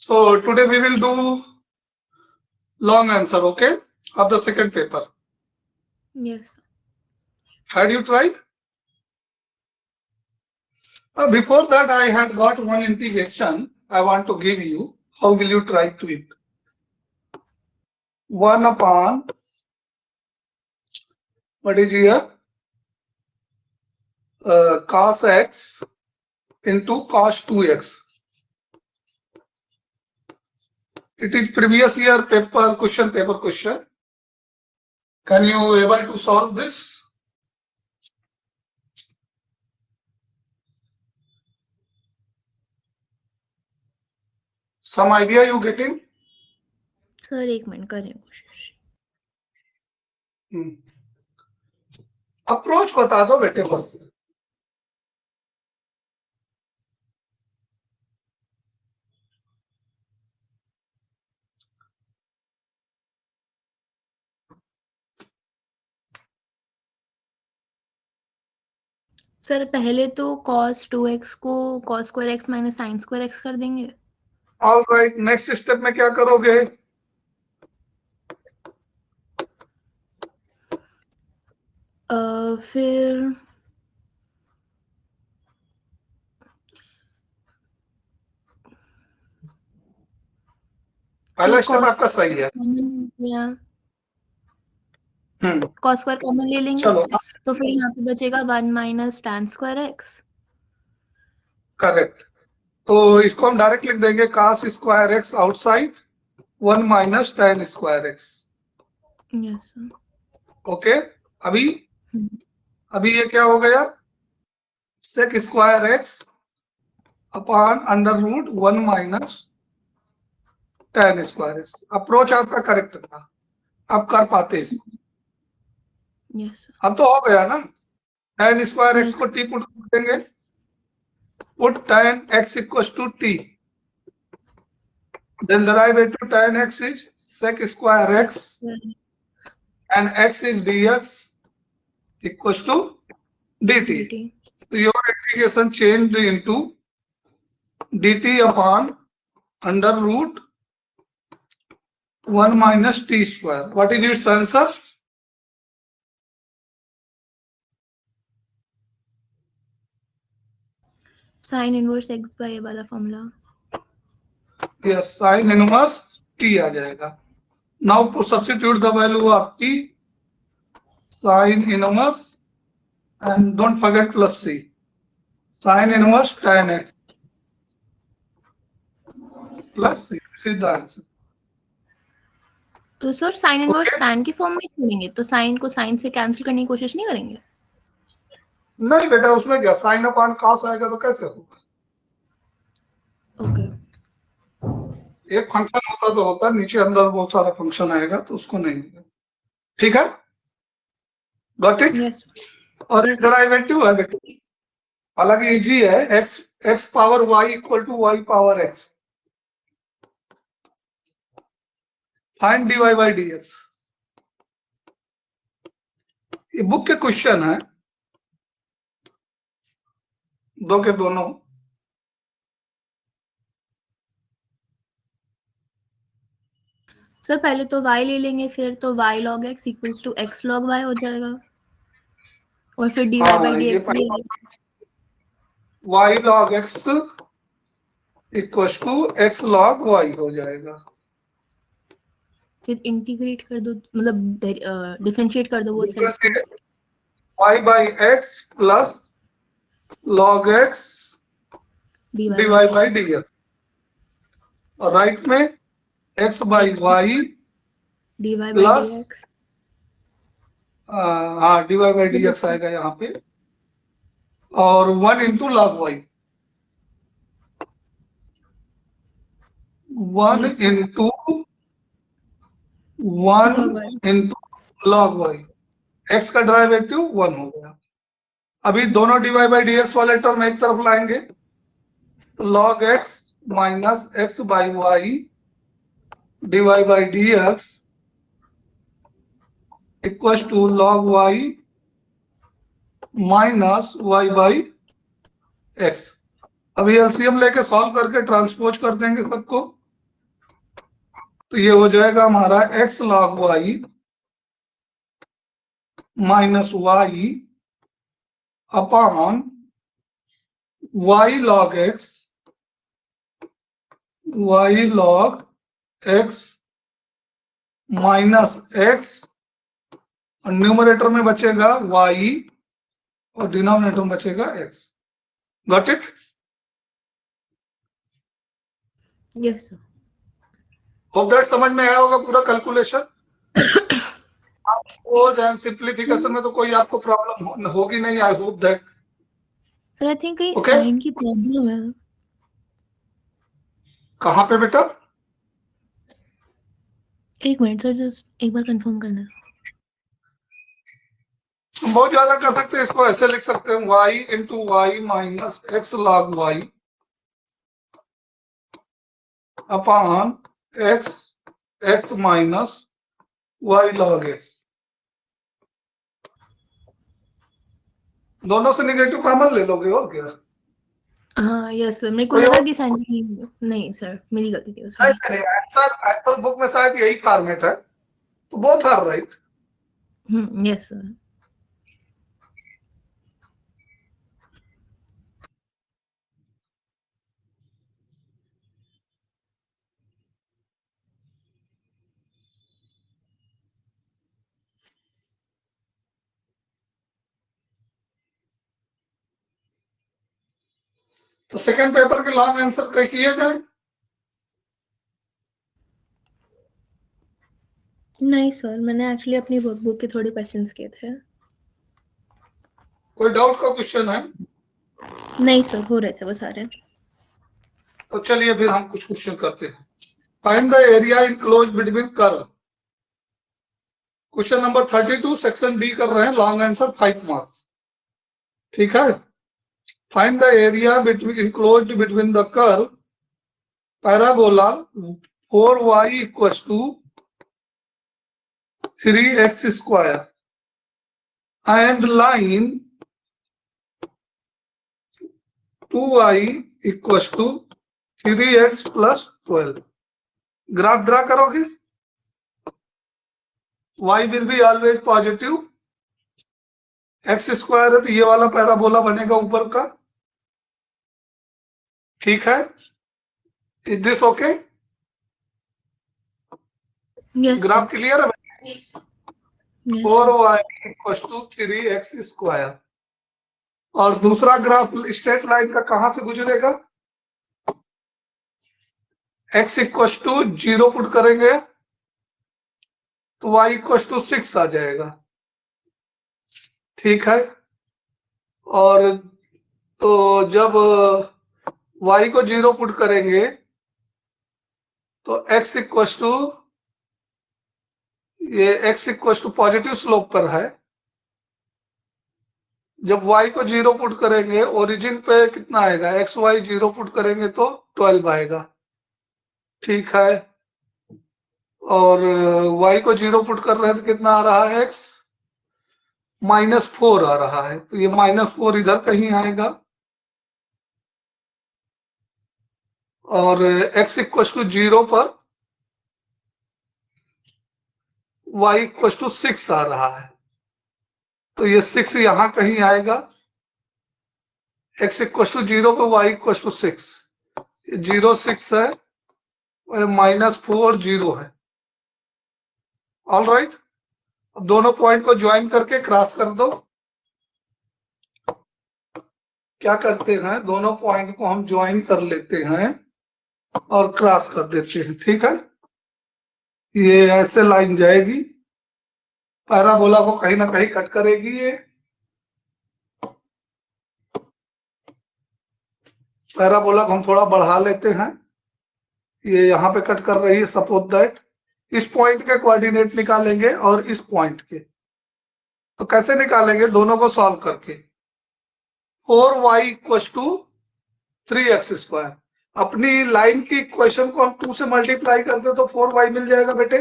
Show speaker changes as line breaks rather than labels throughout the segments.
So today we will do long answer, okay, of the second paper.
Yes.
Had you tried? Before that, I had got one integration I want to give you. How will you try to it? 1 upon, what is here? Cos x into cos 2x. It is previous year paper question. Can you able to solve this? Some idea you getting?
Sir एक minute करें कोशिश.
Approach बता दो बेटे बस.
Sir पहले तो cos 2x को cos square x minus sin square x कर देंगे.
ऑल राइट, नेक्स्ट स्टेप में क्या करोगे?
फिर
पहला स्टेप आपका सही है.
cos स्क्वायर कॉमन ले लेंगे.
चलो,
तो फिर यहाँ पे बचेगा 1 minus tan square x.
Correct. तो इसको हम डायरेक्ट लिख देंगे cos square x outside 1 minus tan square x.
Yes sir.
Okay. अभी ये क्या हो गया? sec square x upon under root 1 minus tan square x. Approach आपका करेक्ट था, अब कर पाते इसको.
Yes sir.
अब तो हो गया ना. tan स्क्वायर एक्स को t पुट कर देंगे. Put tan x equals to t. Then derivative tan x is sec square x and x is dx equals to dt. So your integration changed into dt upon under root 1 minus t square. What is its answer?
sin inverse x by a वाला formula.
Yes, sin inverse t आ जाएगा. Now substitute the value of t, sin inverse, and don't forget plus c. Sin inverse tan x plus c. This is the answer.
तो sir sin inverse tan की form में करेंगे तो sin को sin से cancel करने की कोशिश नहीं करेंगे?
नहीं बेटा, उसमें क्या साइन अपॉन कॉस आएगा तो कैसे होगा?
ओके.
एक फंक्शन होता तो होता, नीचे अंदर बहुत सारा फंक्शन आएगा तो उसको नहीं होगा. ठीक है, गॉट इट.
यस.
और डेरिवेटिव है बेटा, हालांकि इजी है. x power y equal to y power x. Find dy by dx. ये बुक के क्वेश्चन है, दो के दोनों.
सर पहले तो y ले लेंगे, फिर तो y log x equals to x log y हो जाएगा और फिर dy by dx भी
y log x equals to x log y हो जाएगा.
फिर इंटीग्रेट कर दो, मतलब डिफरेंशिएट कर दो वो side.
y by x plus log x dy by dx. और राइट में x by y
dy by
plus
dx.
हाँ dy by dx आएगा यहाँ पे, और 1 into log y. 1 into log y. x का डेरिवेटिव 1 हो गया. अभी दोनों dy by dx वाले टर्म एक तरफ लाएंगे तो log x minus x by y dy by dx equal to log y minus y by x. अभी एलसीएम लेके सॉल्व करके ट्रांसपोज कर देंगे सबको. तो ये हो जाएगा हमारा x log y minus y upon y log x minus x, और न्यूमरेटर में बचेगा y और डिनोमिनेटर में बचेगा x। Got it?
Yes sir.
Hope that समझ में आया होगा पूरा कैलकुलेशन। आपको सिंप्लीफिकेशन में तो कोई आपको प्रॉब्लम होगी नहीं। I hope that.
Sir I think कहीं
Okay.
साइन की प्रॉब्लम है।
कहाँ पे बेटा?
एक मिनट सर, जस्ट एक बार कंफर्म करना है।
हम बहुत ज्यादा कर सकते हैं, इसको ऐसे लिख सकते हैं y into y minus x log y upon x minus y log x. दोनों से निगेटिव कॉमन ले लोगे और क्या?
हाँ यस सर, मेरे को
कोई
लगा
और?
कि साइन नहीं सर, मेरी गलती थी
नहीं
उसमें।
नहीं, आंसर बुक में शायद यही फॉर्मेट है, तो both are right.
Yes sir.
तो सेकंड पेपर के लॉन्ग आंसर कई किए जाए?
नहीं सर, मैंने एक्चुअली अपनी वर्कबुक के थोड़े क्वेश्चंस किए थे।
कोई डाउट का क्वेश्चन है?
नहीं सर, हो रहे थे वो सारे।
तो चलिए फिर हम कुछ क्वेश्चन करते हैं। Find the area enclose between curve. Question number 32 section D कर रहे हैं, लॉन्ग आंसर 5 मार्क्स। ठीक है। Find the area between enclosed between the curve parabola 4y equals to 3x square and line 2y equals to 3x plus 12। Graph draw करोगे? y will be always positive, x square है तो ये वाला parabola बनेगा ऊपर का। ठीक है, is this okay?
Yes
graph
sir.
Clear है? 4y equals to 3x square. और दूसरा ग्राफ स्ट्रेट लाइन का कहां से गुजरेगा? x इक्वल्स टू 0 पुट करेंगे तो y इक्वल्स टू 6 आ जाएगा। ठीक है। और तो जब y को 0 पुट करेंगे तो x इक्वल्स टू, ये x equals to positive slope पर है। जब y को 0 पुट करेंगे ओरिजिन पे कितना आएगा? एक्स वाई 0 पुट करेंगे तो 12 आएगा। ठीक है। और y को 0 पुट कर रहे हैं तो कितना आ रहा है? x -4 आ रहा है, तो ये -4 इधर कहीं आएगा। और x इक्वल्स टू 0 पर y इक्वल्स टू 6 आ रहा है, तो ये 6 यहां कहीं आएगा। x इक्वल्स टू 0 पर y इक्वल्स टू 6, 0 6 है और -4 0 है। All right. अब दोनों पॉइंट को ज्वाइन करके क्रॉस कर दो। क्या करते हैं, दोनों पॉइंट को हम ज्वाइन कर लेते हैं और क्रॉस कर देते हैं। ठीक है, ये ऐसे लाइन जाएगी, पैराबोला को कहीं ना कहीं कट करेगी। ये पैराबोला को हम थोड़ा बढ़ा लेते हैं, ये यहाँ पे कट कर रही है। सपोज दैट इस पॉइंट के कोऑर्डिनेट निकालेंगे और इस पॉइंट के, तो कैसे निकालेंगे? दोनों को सॉल्व करके। 4y equals to 3x square. अपनी लाइन की इक्वेशन को हम 2 से मल्टीप्लाई करते तो 4y मिल जाएगा बेटे।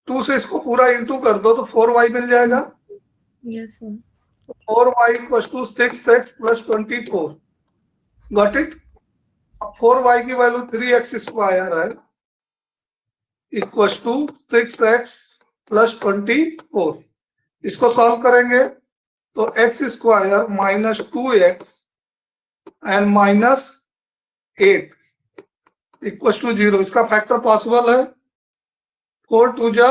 2 से इसको पूरा इंटू कर दो तो 4y मिल जाएगा।
Yes sir.
4y equals to 6x plus 24। Got it? 4y की वैल्यू 3x स्क्वायर है, इक्वल टू 6x प्लस 24। इसको सॉल्व करेंगे तो x square minus 2x and minus 8 equal to 0। इसका फैक्टर पॉसिबल है। 4 2 जा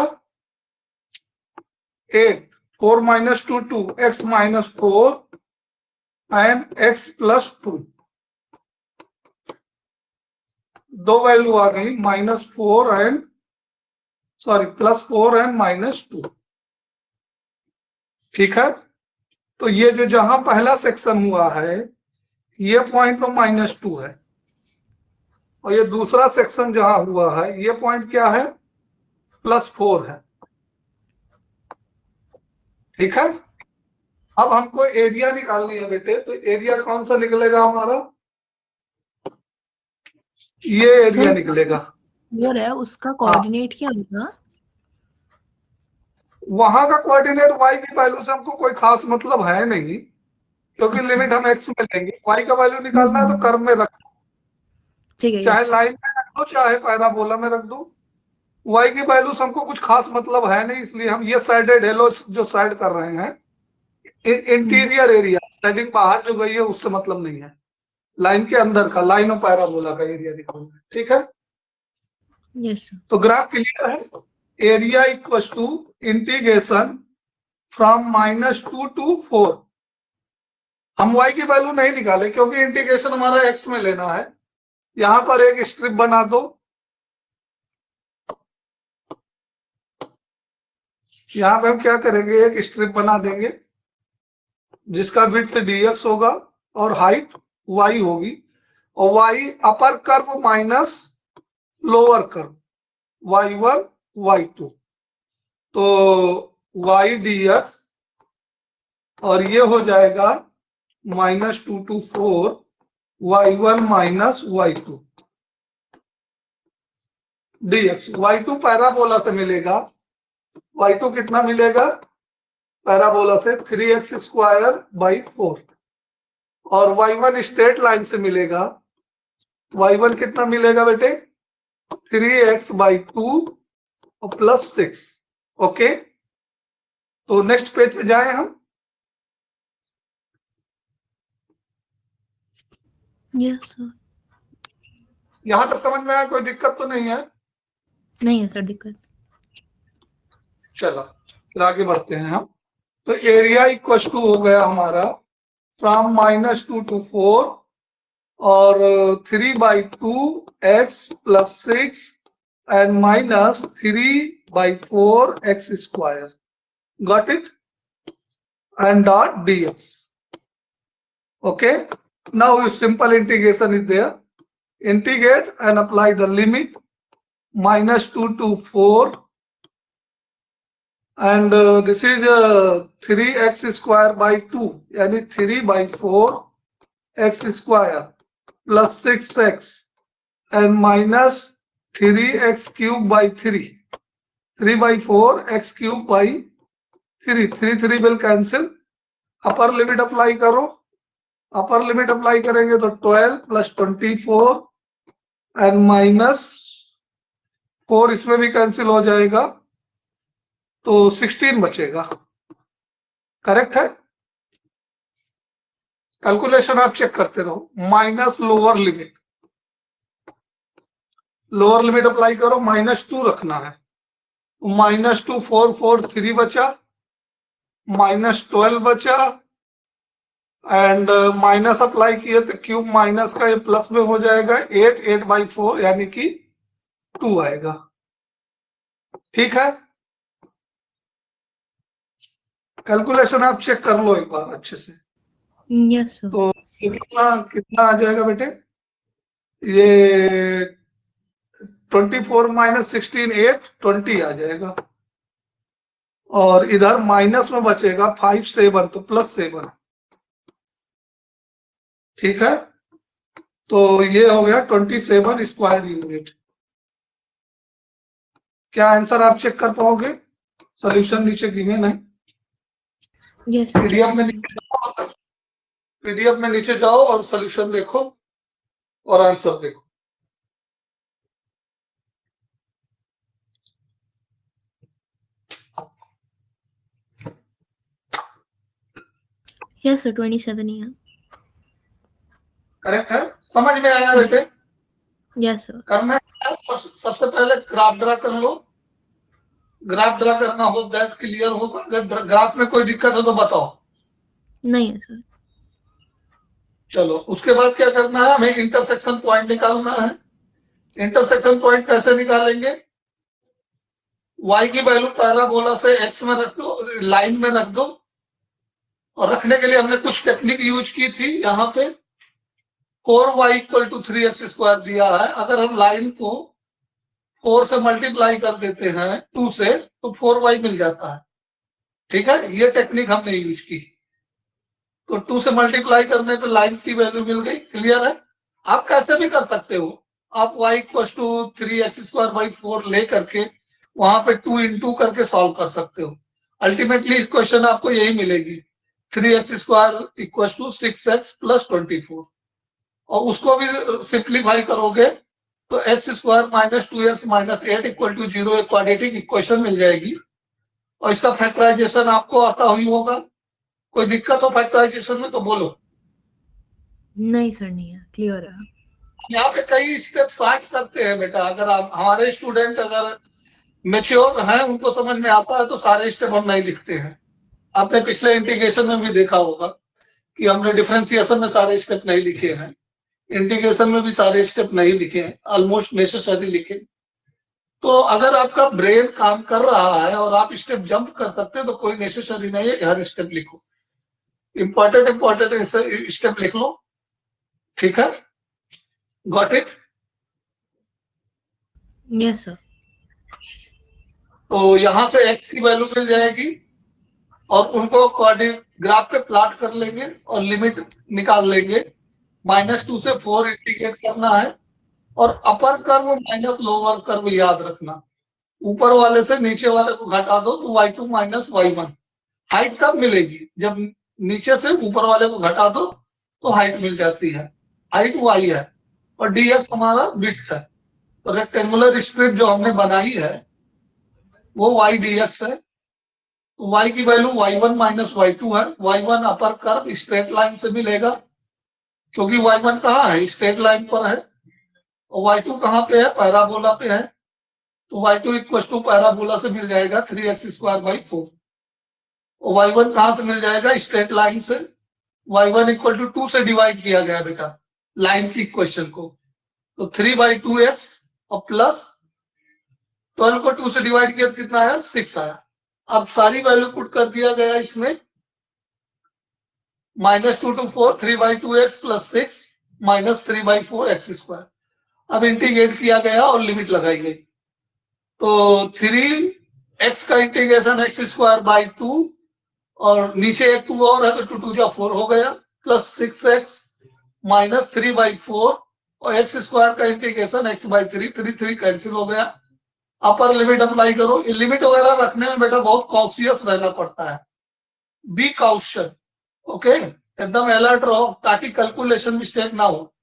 8, 4 minus 2 2, x minus 4 and x plus 2। दो value आ गई -4 एंड +4 एंड -2। ठीक है, तो ये जो जहां पहला सेक्शन हुआ है ये पॉइंट तो -2 है, और ये दूसरा सेक्शन जहां हुआ है ये पॉइंट क्या है, +4 है। ठीक है, अब हमको एरिया निकालनी है बेटे, तो एरिया कौन सा निकलेगा हमारा, ये एरिया निकलेगा।
क्लियर है, उसका कोऑर्डिनेट क्या होगा?
वहां का कोऑर्डिनेट y की वैल्यू से हमको कोई खास मतलब है नहीं, क्योंकि लिमिट हम x में लेंगे। y का वैल्यू निकालना है तो कर्व में रख दो,
ठीक है,
चाहे लाइन में रख दो चाहे पैराबोला में रख दो। y की वैल्यू से हमको कुछ खास मतलब है नहीं, इसलिए हम ये साइडेड हेलो जो साइड कर रहे हैं, इंटीरियर एरिया, साइडिंग बाहर जो गई है उससे मतलब नहीं है, लाइन के अंदर का, लाइन और पैराबोला का एरिया निकालना है। ठीक है,
यस
तो ग्राफ क्लियर है। Area equal to integration from -2 to 4। हम y की वैल्यू नहीं निकाले क्योंकि इंटीग्रेशन हमारा x में लेना है। यहां पर एक स्ट्रिप बना दो, यहां पे हम क्या करेंगे, एक स्ट्रिप बना देंगे जिसका विड्थ dx होगा और हाइट y होगी, और y upper curve minus lower curve y1 y2, तो y dx, और ये हो जाएगा -2 to 4 y1 minus y2 dx। y2 parabola से मिलेगा, y2 कितना मिलेगा पैराबोला से 3x स्क्वायर बाई 4, और y1 स्ट्रेट लाइन से मिलेगा, y1 कितना मिलेगा बेटे 3x बाई 2 और +6। ओके, तो नेक्स्ट पेज पे जाएं हम।
Yes sir.
यहां तक समझ में आया, कोई दिक्कत तो नहीं है?
नहीं है सर दिक्कत।
चलो फिर आगे बढ़ते हैं हम। तो एरिया इक्वल टू हो गया हमारा फ्रॉम -2 to 4 और 3/2 x + 6 and -3/4 x square। Got it? And dot dx. Okay, now simple integration is there. Integrate and apply the limit -2 to 4, and this is 3x square by 2, यानी 3/4 x square plus 6x and minus 3x cube by 3, 3/4 x cube by 3, 3 will cancel। Upper limit apply करो, upper limit apply करेंगे तो 12 + 24 and -4 इसमें भी cancel हो जाएगा, तो 16 बचेगा। करेक्ट है, कैलकुलेशन आप चेक करते रहो। Minus lower limit, lower limit apply करो, -2 रखना है, -2 4 4 3 बचा, -12 बचा, एंड माइनस अप्लाई किए तो क्यूब माइनस का ये प्लस में हो जाएगा, 8 8/4 यानी कि 2 आएगा। ठीक है, कैलकुलेशन आप चेक कर लो एक बार अच्छे से।
Yes sir.
तो कितना कितना आ जाएगा बेटे, ये 24 - 16 8 20 आ जाएगा, और इधर माइनस में बचेगा 5 7, तो +7। ठीक है, तो ये हो गया 27 स्क्वायर यूनिट। क्या आंसर आप चेक कर पाओगे? सॉल्यूशन नीचे गिने नहीं,
यस
पीडीएफ में नीचे जाओ, पीडीएफ में नीचे जाओ और सॉल्यूशन देखो और आंसर देखो।
यस सर 27 ही है।
करेक्ट है, समझ में आया बेटे?
Yes sir.
करना है, सबसे पहले ग्राफ ड्रा कर लो। ग्राफ ड्रा करना हो दैट क्लियर होगा। अगर ग्राफ में कोई दिक्कत हो तो बताओ।
नहीं है सर।
चलो उसके बाद क्या करना है, हमें इंटरसेक्शन पॉइंट निकालना है। इंटरसेक्शन पॉइंट कैसे निकालेंगे? y की वैल्यू पैराबोला से x में रख दो, लाइन में रख दो। और रखने के लिए हमने कुछ टेक्निक यूज की थी। यहाँ पे 4y इक्वल टू 3x² दिया है। अगर हम लाइन को 4 से मल्टीप्लाई कर देते हैं 2 से, तो 4y मिल जाता है। ठीक है, ये टेक्निक हमने यूज की। तो 2 से मल्टीप्लाई करने पे लाइन की वैल्यू मिल गई। क्लियर है? आप कैसे भी कर सकते हो। आप y इक्वल टू 3x²/4 ले करके वहां पे 2 इंटू करके सॉल्व कर सकते हो। अल्टीमेटली इक्वेशन आपको यही मिलेगी, 3x² इक्वल टू 6x + 24। और उसको भी सिंप्लीफाई करोगे तो x² - 2x - 8 इक्वल टू 0 एक क्वाड्रेटिक इक्वेशन मिल जाएगी। और इसका फैक्टराइजेशन आपको आता ही होगा। कोई दिक्कत हो फैक्टराइजेशन में तो बोलो।
नहीं सर नहीं है, क्लियर है।
यहाँ पे कई स्टेप स्टार्ट करते हैं बेटा। अगर आप हमारे स्टूडेंट अगर मेच्योर हैं, उनको समझ में आता है, तो सारे स्टेप हम नहीं लिखते हैं। आपने पिछले इंटीग्रेशन में भी देखा होगा कि हमने डिफरेंशिएशन में सारे स्टेप नहीं लिखे हैं, इंटीग्रेशन में भी सारे स्टेप नहीं लिखे हैं, ऑलमोस्ट नेसेसरी लिखे। तो अगर आपका ब्रेन काम कर रहा है और आप स्टेप जंप कर सकते हैं तो कोई नेसेसरी नहीं है हर स्टेप लिखो। इंपॉर्टेंट स्टेप लिख लो। ठीक है, गॉट इट?
Yes sir.
तो यहां से x की वैल्यू मिल जाएगी और उनको कोऑर्डिनेट ग्राफ पे प्लॉट कर लेंगे और लिमिट निकाल लेंगे। -2 से 4 इंटीग्रेट करना है। और upper curve minus lower curve याद रखना। ऊपर वाले से नीचे वाले को घटा दो तो y2 - y1। हाइट कब मिलेगी? जब नीचे से ऊपर वाले को घटा दो तो हाइट मिल जाती है। हाइट y है और dx हमारा विड्थ है। तो रेक्टेंगुलर स्ट्रिप जो हमने बनाई है वो y dx है। तो y की वैल्यू y1 - y2 है। y1 upper curve straight line से मिलेगा, क्योंकि y1 कहाँ है? स्ट्रेट लाइन पर है। और y2 कहाँ पे है? पैराबोला पे है। तो y2 इक्वल टू पैराबोला से मिल जाएगा 3x²/4। और y1 कहाँ से मिल जाएगा? स्ट्रेट लाइन से। y1 इक्वल टू 2 से डिवाइड किया गया बेटा लाइन की इक्वेशन को। तो 3/2x और प्लस 12 को 2 से डिवाइड किया तो कितना आया? 6 आया। अब सारी वैल्यू पुट कर दिया गया इसमें। -2 to 4 3/2x + 6 - 3/4x²। अब इंटीग्रेट किया गया और लिमिट लगाई गई। तो 3x का इंटीग्रेशन x²/2 और नीचे एक 2 और है तो 2 × 2 = 4 हो गया, प्लस 6x - 3/4 और x² का इंटीग्रेशन x/3 3 कैंसिल हो गया। अपर लिमिट अप्लाई करो। लिमिट वगैरह रखने में बेटा बहुत कॉशियस रहना पड़ता है। बी कॉशियस, ओके, एकदम अलर्ट रहो ताकि कैलकुलेशन मिस्टेक ना हो।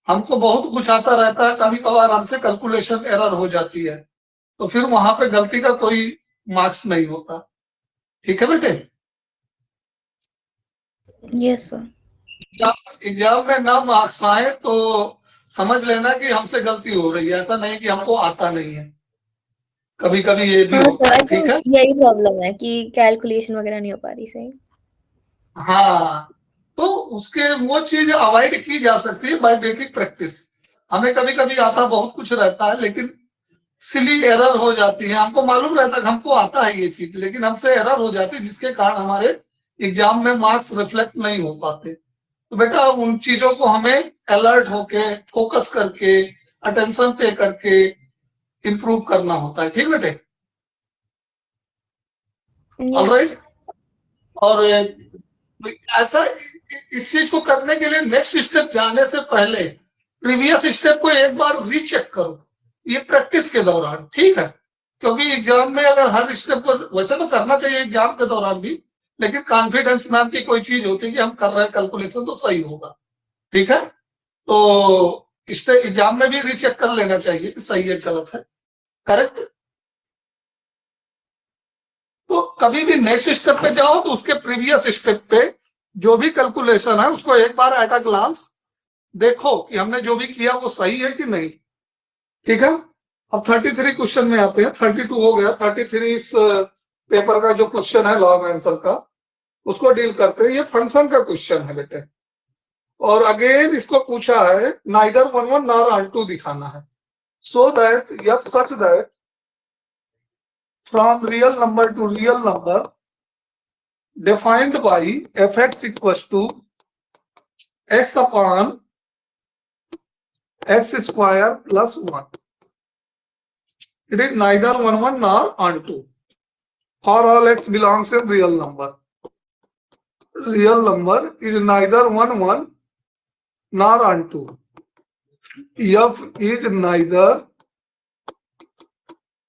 हमको बहुत कुछ आता रहता है, कभी कभार हमसे कैलकुलेशन एरर हो जाती है, तो फिर वहां पे गलती का कोई मार्क्स नहीं होता। ठीक है बेटे?
Yes sir.
एग्जाम में ना मार्क्स आए तो समझ लेना कि हमसे गलती हो रही है, ऐसा नहीं कि हमको आता नहीं है। कभी कभी ये भी
हाँ
होता
सर,
है। ठीक है,
यही प्रॉब्लम है कि कैलकुलेशन वगैरह नहीं हो पा रही सही।
हाँ, तो उसके वो चीज अवॉइड की जा सकती है बाय मेकिंग प्रैक्टिस। हमें कभी कभी आता बहुत कुछ रहता है लेकिन सिली एरर हो जाती है। हमको मालूम रहता है कि हमको आता है ये चीज, लेकिन हमसे एरर हो जाती है जिसके कारण हमारे एग्जाम में मार्क्स रिफ्लेक्ट नहीं हो पाते। तो बेटा उन चीजों को हमें अलर्ट होके, फोकस करके, अटेंशन पे करके इंप्रूव करना होता है। ठीक बेटे? ऑलराइट। और ऐसा इस चीज को करने के लिए नेक्स्ट स्टेप जाने से पहले प्रीवियस स्टेप को एक बार रीचेक करो, ये प्रैक्टिस के दौरान। ठीक है? क्योंकि एग्जाम में अगर हर स्टेप को वैसे तो करना चाहिए एग्जाम के दौरान भी, लेकिन कॉन्फिडेंस नाम की कोई चीज होती है कि हम कर रहे हैं कैलकुलेशन तो सही होगा। ठीक है? तो इस एग्जाम में भी रीचेक कर लेना चाहिए कि सही है गलत है। करेक्ट? तो कभी भी नेक्स्ट स्टेप पे जाओ तो उसके प्रीवियस स्टेप पे जो भी कैलकुलेशन है उसको एक बार एट अ ग्लांस देखो कि हमने जो भी किया वो सही है कि नहीं। ठीक है, अब 33 क्वेश्चन में आते हैं। 32 हो गया, 33 इस पेपर का जो क्वेश्चन है लॉग आंसर का, उसको डील करते हैं। ये फंक्शन का क्वेश्चन है बेटे, और अगेन इसको पूछा है नाइदर 1 1 नॉर ऑन 2 दिखाना है। So that F such that from real number two real number defined by fx equals to x upon x square plus 1. It is neither 1 1 nor on 2 for all x belongs in real number. Real number is neither 1 1 nor on 2. F is neither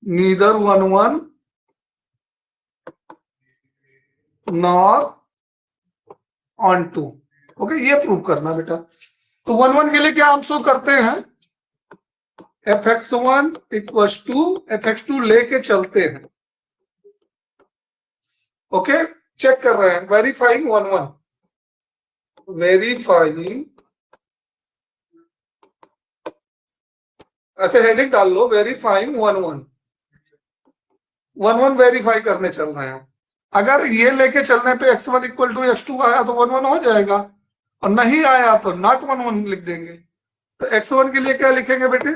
1 1 nor on 2. Okay, ये prove करना बेटा। तो 1 1 के लिए क्या हम show करते हैं, fx1 इक्वल्स टू fx2 लेके चलते हैं। ओके, चेक कर रहे हैं, वेरीफाइंग 1 1, वेरीफाइंग, ऐसे हेडिंग डाल लो, वेरीफाइंग 1 1 वेरीफाई करने चल रहे हैं। अगर ये लेके चलने पे x1 इक्वल टू x2 आया तो 1 1 हो जाएगा, और नहीं आया तो नॉट 1 1 लिख देंगे। तो x1 के लिए क्या लिखेंगे बेटे,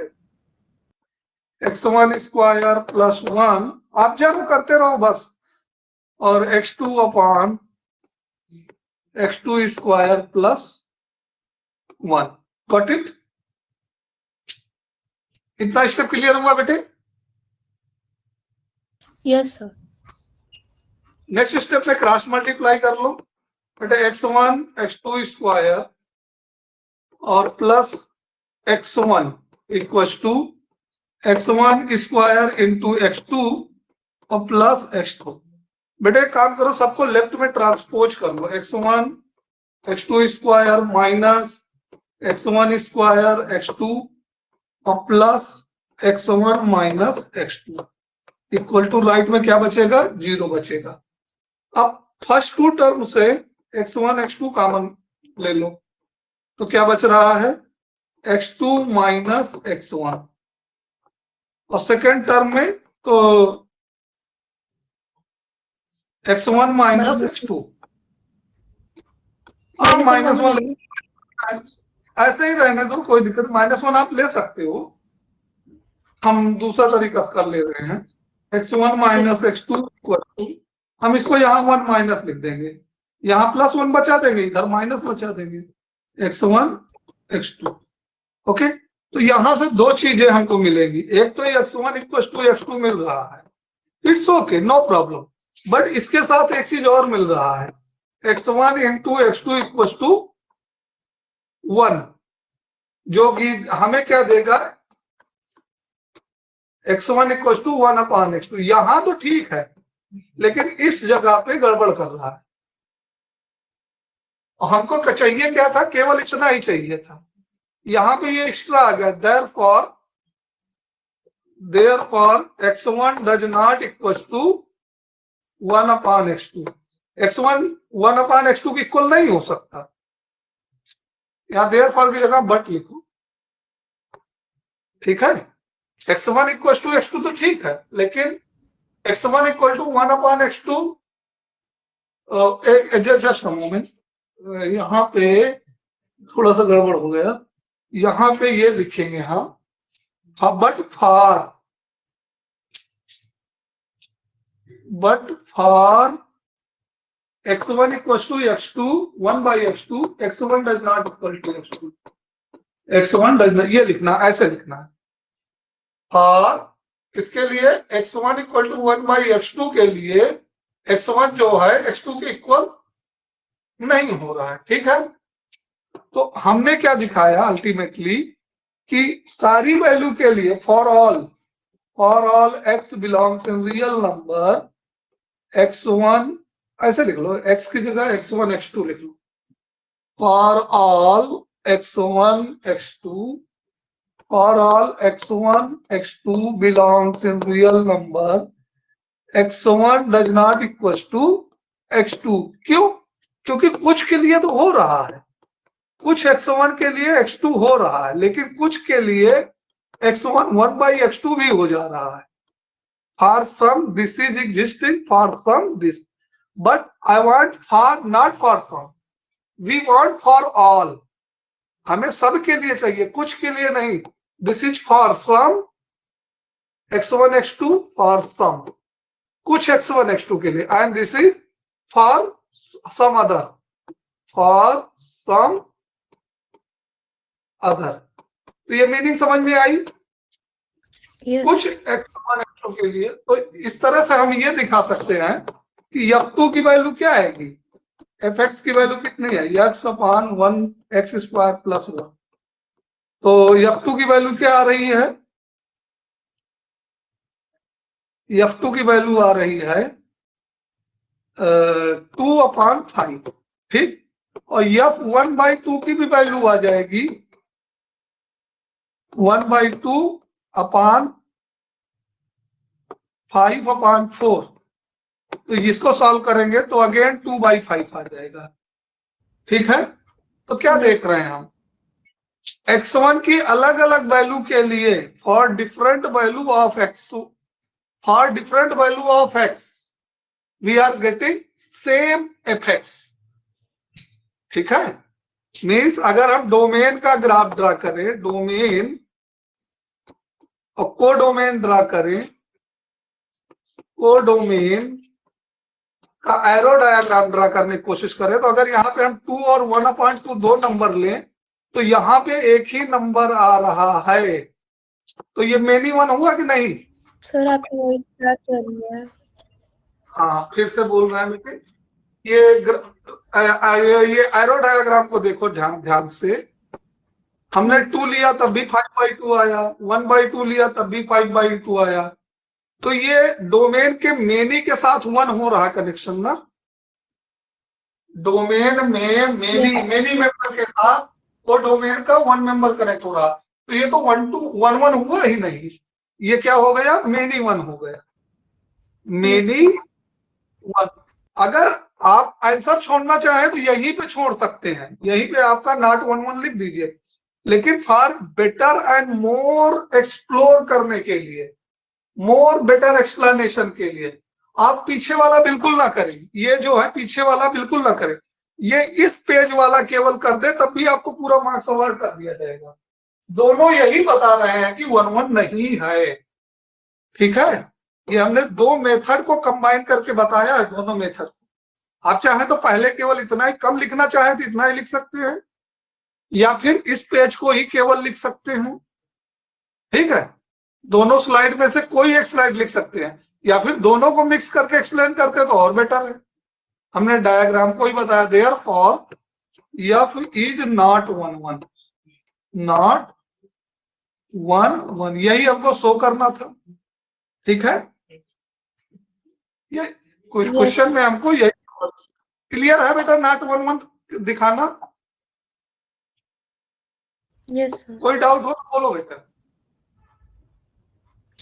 x1 स्क्वायर प्लस 1, आप जरूर करते रहो बस, और x2 upon x2 square plus 1। Got it? इतना स्टेप क्लियर हुआ बेटे?
Yes sir.
नेक्स्ट स्टेप में क्रॉस मल्टीप्लाई कर लो बेटे, x1 x2 स्क्वायर और plus x1 equals to x1 square into x2 और प्लस x2। बेटे काम करो, सबको लेफ्ट में ट्रांसपोज कर लो, x1 x2 square minus x1 square x2 और plus x1 minus x2 equal to right में क्या बचेगा, 0 बचेगा। अब फर्स्ट टू टर्म से x1 x2 कॉमन ले लो, तो क्या बच रहा है, x2 माइनस x1, और सेकेंड टर्म में तो x1 माइनस x2, आप -1 ऐसे ही रहने दो, कोई दिक्कत, -1 आप ले सकते हो, हम दूसरा तरीका कर ले रहे हैं। x1 minus x2 equal to, हम इसको यहाँ 1 माइनस लिख देंगे, यहाँ +1 बचा देंगे, इधर माइनस बचा देंगे, x1 x2। ओके, तो यहां से दो चीजें हमको मिलेंगी, एक तो x1 इक्वल टू x2 मिल रहा है, it's okay, no problem, but इसके साथ एक चीज और मिल रहा है, x1 into x2 equal to 1, जो कि हमें क्या देगा, x1 equal to 1 upon x2। यहां तो ठीक है, लेकिन इस जगह पे गड़बड़ कर रहा है, और हमको चाहिए क्या था, केवल इतना ही चाहिए था, यहां पे ये एक्स्ट्रा आ गया। therefore x1 does not equals to 1 upon x2। x1 1 upon x2 की इक्वल नहीं हो सकता, यहां therefore की जगह बट लिखो, ठीक है। x1 इक्वल टू x2 तो ठीक है, लेकिन x1 equal to 1 upon x2, just a moment, यहाँ पे थोड़ा सा गड़बड़ हो गया, यहाँ पे ये लिखेंगे हम, but for x1 equal to x2 1 by x2, x1 does not equal to x2, x1 does not, ये लिखना, ऐसे लिखना है। फॉर इसके लिए x1 equal to 1 by x2 के लिए x1 जो है x2 के इक्वल नहीं हो रहा है, ठीक है। तो हमने क्या दिखाया अल्टीमेटली, कि सारी वैल्यू के लिए for all x belongs in real number, x1 ऐसे लिख लो, x की जगह x1 x2 लिख लो, for all x1 x2, for all x1 x2 belongs in real number, x1 does not equal to x2। क्यों? क्योंकि कुछ के लिए तो हो रहा है, कुछ x1 के लिए x2 हो रहा है, लेकिन कुछ के लिए x1 1/x2 भी हो जा रहा है. For some this is existing, for some this, but I want for not for some, we want for all. हमें सब के लिए चाहिए, कुछ के लिए नहीं. This is for some x1 x2 for some, कुछ x1 x2 के लिए, and this is for some other, for some other. तो ये मीनिंग समझ में आई?
Yes.
कुछ x1 x2 के लिए. तो इस तरह से हम ये दिखा सकते हैं कि f2 की वैल्यू क्या आएगी, fx की वैल्यू कितनी है, x/1 x² + 1. तो f2 की वैल्यू क्या आ रही है, f2 की वैल्यू आ रही है 2/5. ठीक. और f1/2 की भी वैल्यू आ जाएगी 1/2/5/4. तो इसको सॉल्व करेंगे तो अगेन 2/5 आ जाएगा. ठीक है. तो क्या देख रहे हैं हम, x1 की अलग अलग वैल्यू के लिए, for different value of x, for different value of x we are getting same effects. ठीक है. मीन्स अगर हम डोमेन का ग्राफ ड्रा करें, डोमेन और कोडोमेन ड्रा करें, कोडोमेन का एरो डायग्राम ड्रा करने की कोशिश करें, तो अगर यहाँ पे हम 2 और 1/2 दो नंबर लें तो यहाँ पे एक ही नंबर आ रहा है. तो ये मेनी वन हुआ कि नहीं?
सर आपकी वॉइस क्रैक कर रही है.
हाँ, फिर से बोल रहे हैं बेटे. ये एरो डायग्राम को देखो ध्यान से. हमने 2 लिया तब भी 5/2 आया, 1/2 लिया तब भी 5/2 आया. तो ये डोमेन के मेनी के साथ 1 हो रहा कनेक्शन ना. डोमेन में मेनी मेंबर के साथ वो डोमेन का 1 मेंबर कनेक्ट हो रहा. तो ये तो 1 हुआ ही नहीं. ये क्या हो गया, मेनी 1 हो गया, मेनी 1. अगर आप आंसर छोड़ना चाहें तो यहीं पे छोड़ सकते हैं, यहीं पे आपका नॉट 1 लिख दीजिए. लेकिन for better and more explore करने के लिए, मोर बेटर एक्सप्लेनेशन के लिए आप पीछे वाला बिल्कुल ना करें. ये जो है पीछे वाला बिल्कुल ना करें, ये इस पेज वाला केवल कर दे तब भी आपको पूरा मार्क्स अवार्ड कर दिया जाएगा. दोनों यही बता रहे हैं कि 1 नहीं है. ठीक है. ये हमने दो मेथड को कंबाइन करके बताया है, दोनों मेथड. आप चाहें तो पहले केवल इतना ही कम लिखना चाहें तो इतना ही लिख सकते हैं, या फिर इस पेज को ही केवल लिख सकते हैं. ठीक है. दोनों स्लाइड में से कोई एक स्लाइड लिख सकते हैं, या फिर दोनों को मिक्स करके एक्सप्लेन करते तो और बेटर है. हमने डायग्राम को ही बताया. Therefore f is not 1 not 1 यही हमको शो करना था. ठीक है. ये क्वेश्चन में हमको यही क्लियर है बेटा, नॉट 1 दिखाना.
Yes sir.
कोई डाउट हो तो बोलो बेटा.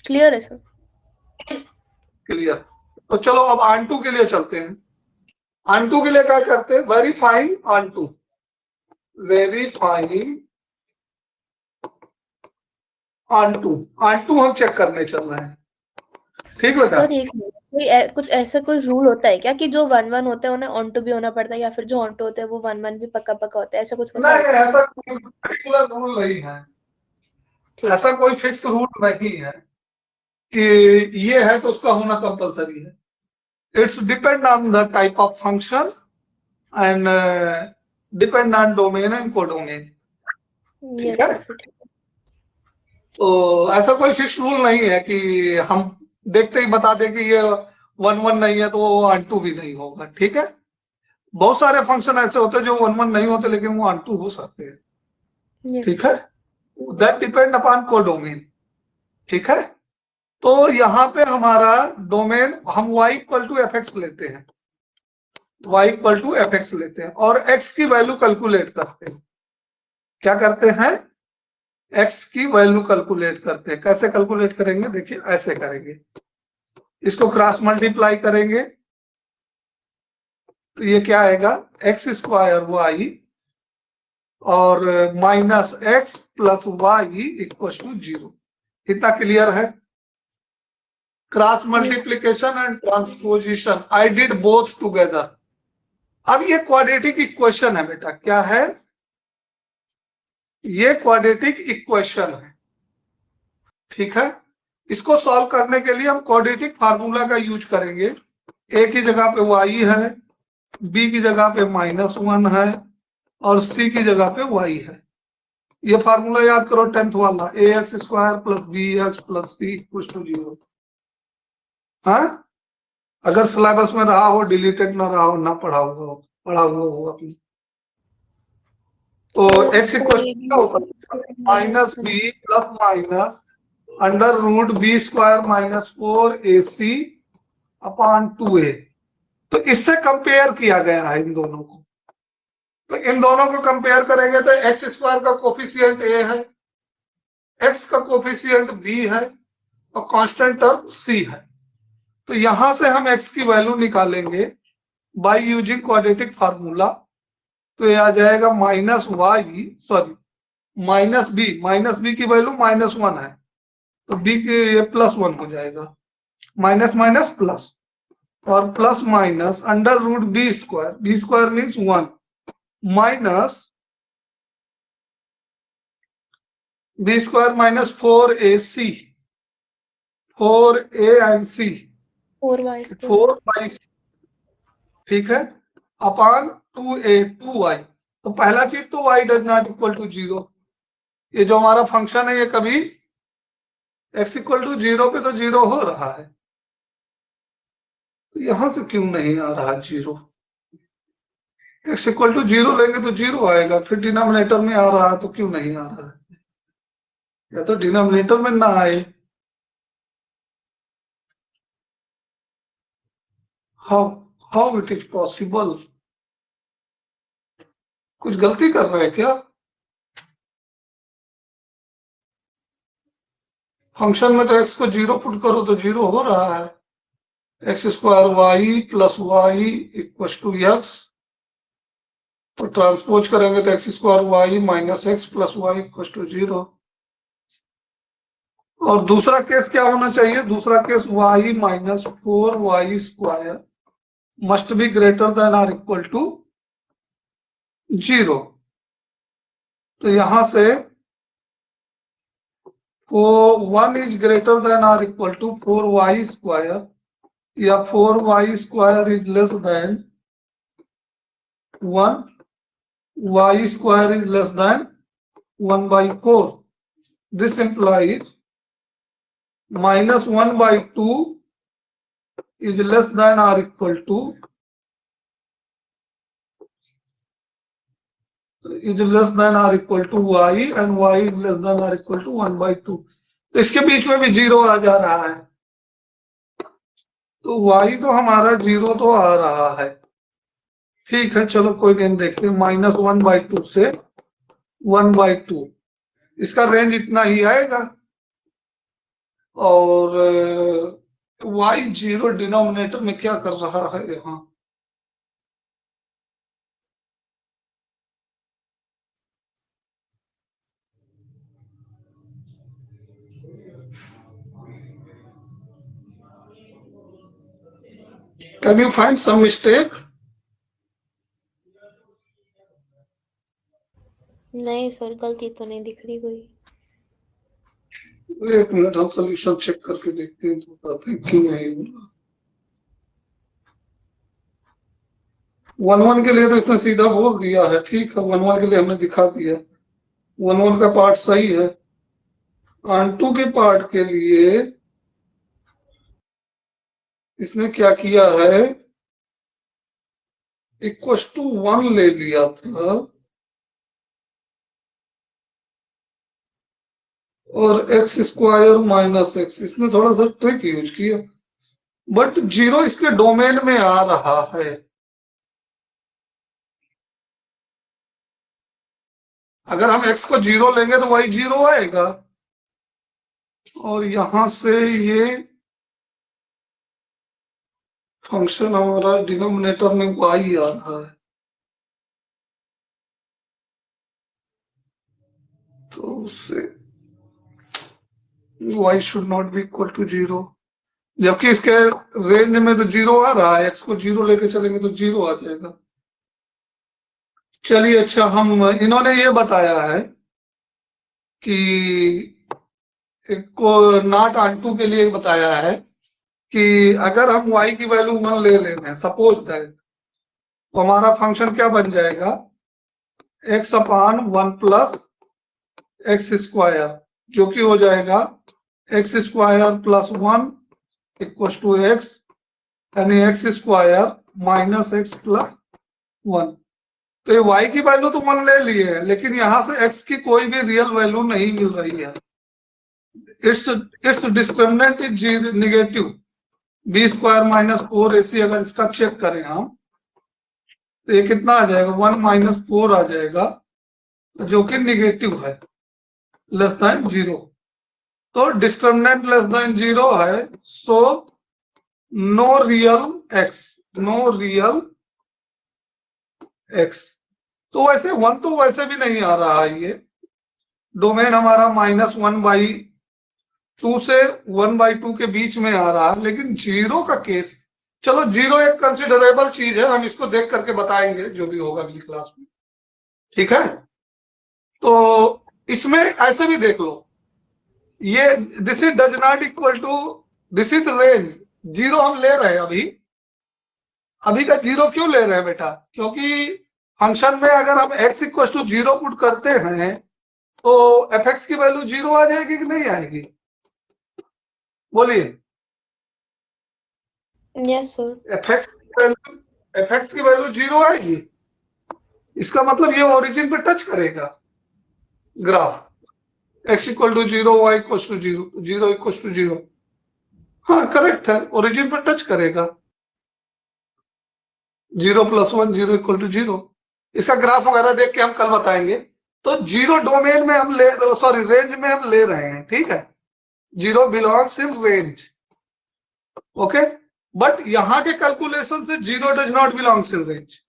क्लियर है सर.
क्लियर. तो चलो अब ऑन2 के लिए चलते हैं. ऑन2 के लिए क्या करते हैं, वेरीफाइंग ऑन2. वेरीफाइंग ऑन2 हम चेक करने चल रहे हैं. ठीक बेटा.
सर एक कुछ ऐसा कोई रूल होता है क्या कि जो 1 होता है उन्हें ऑन टू भी होना पड़ता है, या फिर जो ऑन टू होता है वो 1 भी पक्का होता है, ऐसा कुछ होता है?
नहीं, ऐसा कोई पर्टिकुलर रूल नहीं है. ऐसा कोई फिक्स रूल नहीं है कि ये है तो उसका होना कंपलसरी है. It's depend on the type of function and depend on domain and codomain. ठीक है. तो ऐसा कोई फिक्स रूल नहीं है कि हम देखते ही बता दें कि ये 1 नहीं है तो वो ऑन2 भी नहीं होगा. ठीक है. बहुत सारे फंक्शन ऐसे होते हैं जो 1 नहीं होते लेकिन वो ऑन2 हो सकते हैं. ठीक है. That depend upon codomain. ठीक है. तो यहाँ पे हमारा डोमेन, हम y = fx लेते हैं, y = fx लेते हैं और x की वैल्यू कैलकुलेट करते हैं. क्या करते हैं, x की वैल्यू कैलकुलेट करते हैं. कैसे कैलकुलेट करेंगे, देखिए ऐसे करेंगे. इसको क्रॉस मल्टीप्लाई करेंगे, तो ये क्या आएगा, एक्स स्क्वायर वाई और minus x plus y equal to 0। इतना क्लियर है। Cross multiplication and transposition I did both together. अब ये क्वाड्रेटिक इक्वेशन है बेटा, क्या है, ये क्वाड्रेटिक इक्वेशन है, ठीक है। इसको सॉल्व करने के लिए हम क्वाड्रेटिक फार्मूला का यूज करेंगे। ए की जगह पे वाई है, बी की जगह पे -1 है और सी की जगह पे वाई है। ये फार्मूला याद करो 10th वाला, A x square plus B x plus C equal to 0। हाँ, अगर सिलेबस में रहा हो, डिलीटेड ना रहा हो, ना पढ़ा हुआ हो अपनी, तो एक्स इक्वल क्या होता है, minus b plus minus under root b square minus 4ac upon 2a। तो इससे कंपेयर किया गया है इन दोनों को। तो इन दोनों को कंपेयर करेंगे तो एक्स स्क्वायर का कोफिशिएंट a है, एक्स का कोफिशिएंट b है और कांस्टेंट टर्म c है। तो यहां से हम x की वैल्यू निकालेंगे बाय यूजिंग क्वाड्रेटिक फार्मूला। तो ये आ जाएगा माइनस बी की वैल्यू -1 है, तो b के ये +1 हो जाएगा, माइनस माइनस प्लस और plus minus under root b square means 1 minus b square minus 4ac 4a and c 4y, ठीक है, अपॉन 2y। तो पहला चीज तो y does not equal to 0। ये जो हमारा फंक्शन है ये कभी x इक्वल टू 0 पे तो 0 हो रहा है, तो यहां से क्यों नहीं आ रहा 0? x इक्वल टू 0 लेंगे तो 0 आएगा, फिर डिनोमिनेटर में आ रहा है तो क्यों नहीं आ रहा है? या तो डिनोमिनेटर में ना आए। How it is possible? कुछ गलती कर रहे हैं क्या? फंक्शन में तो x को 0 पुट करो तो 0 हो रहा है, x square y plus y equal to x, तो ट्रांसपोज करेंगे तो x square y minus x plus y equal to 0। और दूसरा केस क्या होना चाहिए? दूसरा case y minus 4y square must be greater than or equal to 0। तो यहां से 1 is greater than or equal to 4y square या 4y square is less than 1, y square is less than 1/4. This implies -1/2 is less than or equal to y and y is less than or equal to 1/2। तो इसके बीच में भी 0 आ जा रहा है, तो y तो हमारा 0 तो आ रहा है, ठीक है। चलो कोई नहीं, देखते हैं -1/2 से 1/2, इसका रेंज इतना ही आएगा। और y0 डिनोमिनेटर में क्या कर रहा है यहाँ? Can you find some mistake?
नहीं सर, गलती तो नहीं दिख रही कोई।
एक मिनट, हम सोल्यूशन चेक करके देखते हैं तो बताते हैं क्यों नहीं हो रहा। 1-1 के लिए तो इसने सीधा बोल दिया है, ठीक है, 1-1 के लिए हमने दिखा दिया, 1-1 का पार्ट सही है। ऑन-टू के पार्ट के लिए इसने क्या किया है, इक्वल टू 1 ले लिया था और एक्स स्क्वायर माइनस एक्स, इसने थोड़ा सा ट्रिक यूज किया, बट 0 इसके डोमेन में आ रहा है। अगर हम x को 0 लेंगे तो y 0 आएगा, और यहां से ये फंक्शन हमारा डिनोमिनेटर में y आ रहा है, तो उससे y should not be equal to 0, जबकि इसके रेंज में तो 0 आ रहा है, x को 0 लेके चलेंगे तो 0 आ जाएगा। चलिए अच्छा, हम इन्होंने ये बताया है कि को नॉट ऑन के लिए बताया है कि अगर हम y की वैल्यू 1 ले लेते हैं, सपोज दैट, तो हमारा फंक्शन क्या बन जाएगा, x upon 1 plus x square, जो कि हो जाएगा x square plus 1 equal to x, यानी x square minus x plus 1। तो ये y की वैल्यू तो 1 ले लिए है, लेकिन यहां से x की कोई भी रियल वैल्यू नहीं मिल रही है। It's discriminant is negative, b square minus 4ac, अगर इसका चेक करें हम तो ये कितना आ जाएगा, 1 माइनस 4 आ जाएगा, जो कि निगेटिव है, लेस देन 0। तो डिस्क्रिमिनेंट लेस देन 0 है, so no real x, no real x। तो वैसे 1 तो वैसे भी नहीं आ रहा है, ये डोमेन हमारा -1/2 से 1/2 के बीच में आ रहा है, लेकिन 0 का केस, चलो 0 एक कंसिडरेबल चीज है, हम इसको देख करके बताएंगे जो भी होगा अगली क्लास में, ठीक है। तो इसमें ऐसे भी देख लो, ये this is does not equal to, this is range, 0 हम ले रहे हैं अभी का 0 क्यों ले रहे हैं बेटा, क्योंकि फंक्शन में अगर हम x इक्वल टू 0 पुट करते हैं तो fx की वैल्यू 0 आ जाएगी कि नहीं आएगी, बोलिए।
Yes sir.
fx की वैल्यू 0 आएगी, इसका मतलब ये ओरिजिन पे टच करेगा graph, x equal to 0, y equal to 0, 0 equal to 0, हाँ करेक्ट है, ओरिजिन पे टच करेगा, 0 + 1 0 इक्वल टू 0। इसका ग्राफ वगैरह देख के हम कल बताएंगे। तो 0 डोमेन में हम ले, सॉरी रेंज में हम ले रहे हैं, ठीक है, 0 belongs in range, okay. But यहां के कैलकुलेशन से 0 does not belongs in range,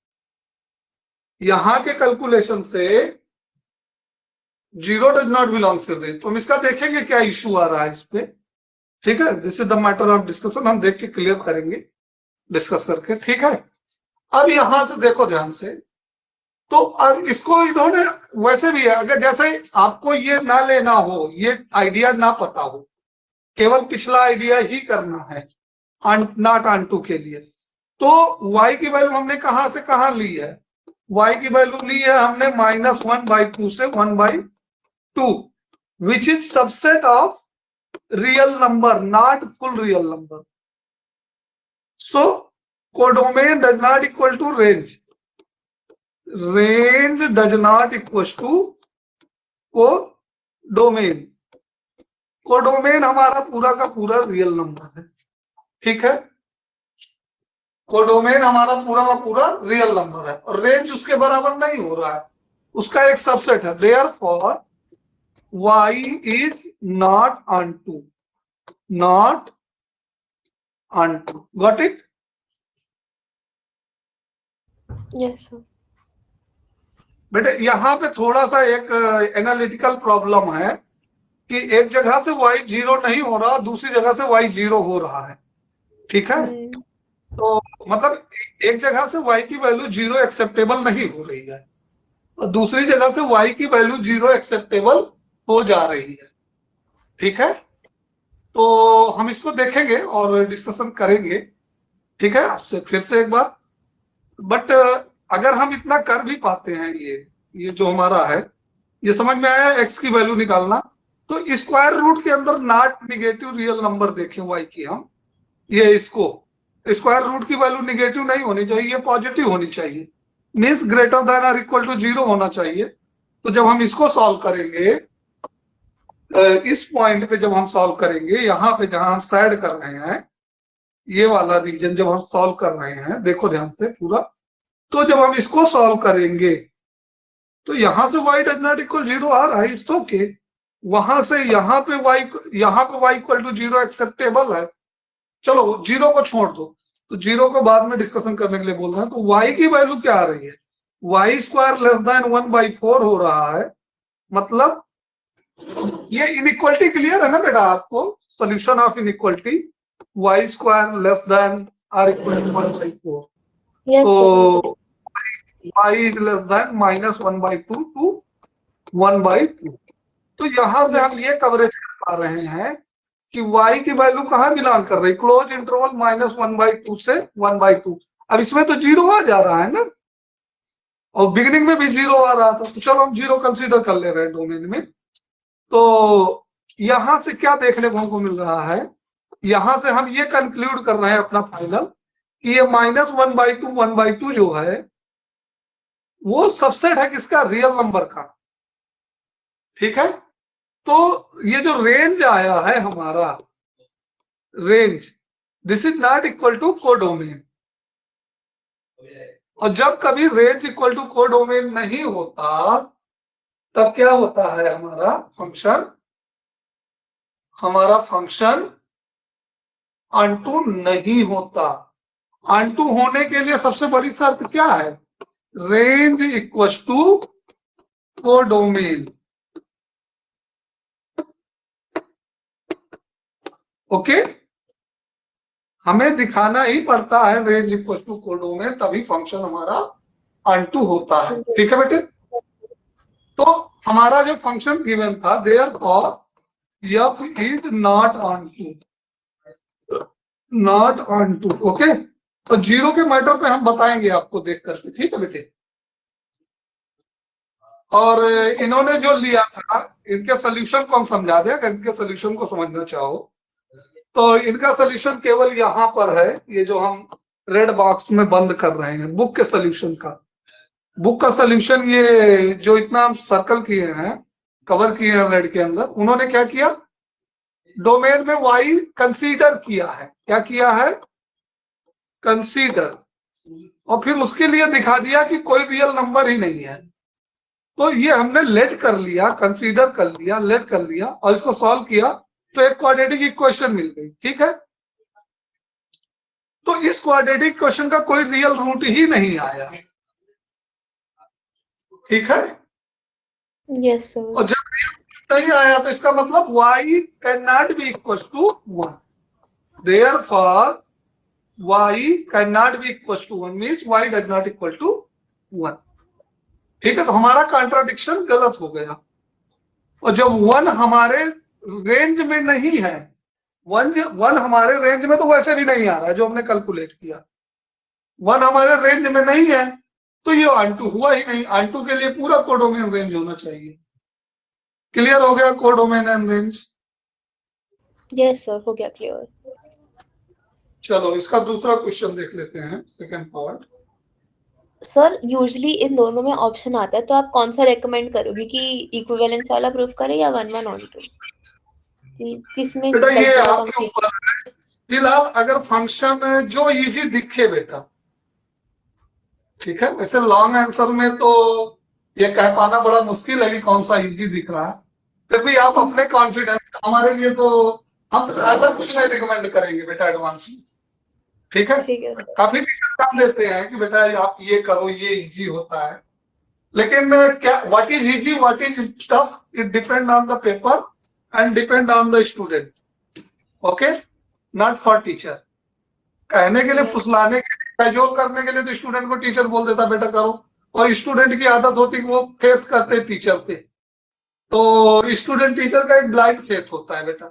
यहां के कैलकुलेशन से 0 does not belongs in range. तो हम इसका देखेंगे क्या इश्यू आ रहा है इस पे, ठीक है, this is the matter of discussion, हम देख के क्लियर करेंगे डिस्कस करके, ठीक है। अब यहां से देखो ध्यान से, तो अब इसको इन्होंने वैसे भी है, अगर जैसे आपको ये ना लेना हो, ये आइडिया ना पता हो, केवल पिछला आइडिया ही करना है नॉट ऑन टू के लिए, तो y की वैल्यू हमने कहां से कहां ली है, y की वैल्यू ली है हमने -1/2 से 1/2, which is subset of real number, not full real number. So codomain does not equal to range, range does not equal to codomain, codomain हमारा पूरा का पूरा रियल नंबर है, ठीक है, कोडोमेन हमारा पूरा का पूरा रियल नंबर है, और रेंज उसके बराबर नहीं हो रहा है, उसका एक सबसेट है, therefore y is not onto, not onto, got it.
Yes sir.
बेटे यहां पे थोड़ा सा एक एनालिटिकल प्रॉब्लम है कि एक जगह से y 0 नहीं हो रहा, दूसरी जगह से y 0 हो रहा है, ठीक है। तो मतलब एक जगह से y की वैल्यू 0 एक्सेप्टेबल नहीं हो रही है, और दूसरी जगह से y की वैल्यू 0 एक्सेप्टेबल हो जा रही है, ठीक है। तो हम इसको देखेंगे और डिस्कशन करेंगे, ठीक है, आपसे फिर से एक बार। बट अगर हम इतना कर भी पाते हैं, ये जो हमारा है, ये समझ में आया x की वैल्यू निकालना, तो स्क्वायर रूट के अंदर नॉट निगेटिव रियल नंबर देखें y की हम, ये इसको स्क्वायर रूट की वैल्यू निगेटिव नहीं होनी चाहिए, ये पॉजिटिव होनी चाहिए, मीन्स ग्रेटर देन और इक्वल टू 0 होना चाहिए। तो जब हम इसको सॉल्व करेंगे, इस पॉइंट पे जब हम सॉल्व करेंगे, यहाँ पे जहां हम साइड कर रहे हैं, ये वाला रीजन जब हम सॉल्व कर रहे हैं, देखो ध्यान से पूरा, तो जब हम इसको सॉल्व करेंगे तो यहां से y डज नॉट इक्वल 0 आ रहा है, इट्स ओके, वहां से यहाँ पे y इक्वल टू 0 एक्सेप्टेबल है, चलो 0 को छोड़ दो, तो जीरो को बाद में डिस्कशन करने के लिए बोल रहे हैं। तो y की वैल्यू क्या आ रही है, वाई स्क्वायर लेस देन 1/4 हो रहा है, मतलब ये इनइक्वालिटी क्लियर है ना बेटा आपको, solution of inequality y square less than or equal to 1/4, तो y इज लेस देन -1/2 टू 1/2। तो यहां से हम ये कवरेज कर पा रहे हैं कि y की वैल्यू कहाँ बिलोंग कर रही, क्लोज इंटरवल -1/2 से 1/2। अब इसमें तो जीरो आ जा रहा है ना, और बिगिनिंग में भी जीरो आ रहा था, तो चलो हम जीरो कंसीडर कर ले रहे हैं डोमेन में। तो यहां से क्या देखने को हमको मिल रहा है, यहां से हम ये कंक्लूड कर रहे हैं अपना फाइनल कि ये -1/2 1/2 जो है वो सबसेट है किसका, रियल नंबर का। ठीक है, तो ये जो रेंज आया है हमारा range, this is not equal to codomain. और जब कभी रेंज इक्वल टू कोडोमेन नहीं होता तब क्या होता है, हमारा फंक्शन अनटू नहीं होता। अनटू होने के लिए सबसे बड़ी शर्त क्या है, range equal to codomain. Okay, हमें दिखाना ही पड़ता है रेंज इक्वल टू कोडोमेन, तभी फंक्शन हमारा अनटू होता है। ठीक है बेटे, तो हमारा जो फंक्शन गिवन था therefore f is not onto टू। ओके, तो जीरो के मैटर पे हम बताएंगे आपको देख करके। ठीक है बेटे, और इन्होंने जो लिया था इनके सोल्यूशन को हम समझा दें, अगर इनके सोल्यूशन को समझना चाहो तो इनका सोल्यूशन केवल यहां पर है, ये जो हम रेड बॉक्स में बंद कर रहे हैं बुक के सोल्यूशन का। बुक का सोल्यूशन ये जो इतना हम सर्कल किए हैं, कवर किए हैं रेड के अंदर, उन्होंने क्या किया, डोमेन में y कंसीडर किया है। क्या किया है, कंसीडर, और फिर उसके लिए दिखा दिया कि कोई रियल नंबर ही नहीं है। तो ये हमने लेट कर लिया, कंसीडर कर लिया, लेट कर लिया, और इसको सॉल्व किया तो एक क्वाड्रेटिक इक्वेशन मिल गई। ठीक है, तो इस क्वाड्रेटिक इक्वेशन का कोई रियल रूट ही नहीं आया। ठीक है,
यस सर।
और जब रियल नहीं आया तो इसका मतलब y can not be equal to 1, therefore y can not be equal to 1 means y does not equal to 1। ठीक है, तो हमारा कॉन्ट्राडिक्शन गलत हो गया, और जब 1 हमारे रेंज में नहीं है, 1 हमारे रेंज में तो वैसे भी नहीं आ रहा है जो हमने कैलकुलेट किया, 1 हमारे रेंज में नहीं है तो ये ऑनटू हुआ ही नहीं। ऑनटू के लिए पूरा कोडोमेन रेंज होना चाहिए। क्लियर हो गया codomain and range?
Yes sir, हो गया क्लियर।
चलो इसका दूसरा क्वेश्चन देख लेते हैं, second part.
Sir usually in दोनों में ऑप्शन आता है, तो आप कौन सा रेकमेंड करोगे कि इक्विवेलेंस वाला प्रूफ करें या 1 1 ऑन 2, किसमें
बेटा ये
बच्चे का
आपके
कंफ्यूजन?
ऊपर है। फिलहाल अगर फंक्शन जो इजी दिखे बेटा, ठीक है, वैसे लॉन्ग आंसर में तो ये कह पाना बड़ा मुश्किल है कि कौन सा इजी दिख रहा है, फिर भी आप अपने कॉन्फिडेंस, हमारे लिए तो हम ऐसा कुछ नहीं रिकमेंड करेंगे बेटा एडवांस में। ठीक है,
ठीक है।
काफी टीचर काम देते हैं कि बेटा आप ये करो, ये इजी होता है, लेकिन क्या what is easy what is tough, it depend on the paper and depend on the student. Okay, not for teacher. कहने के लिए, फुसलाने के लिए, कैजुअल करने के लिए तो स्टूडेंट को टीचर बोल देता बेटा करो, और स्टूडेंट की आदत होती कि वो फेथ करते टीचर पे, तो स्टूडेंट टीचर का एक ब्लाइंड फेथ होता है बेटा।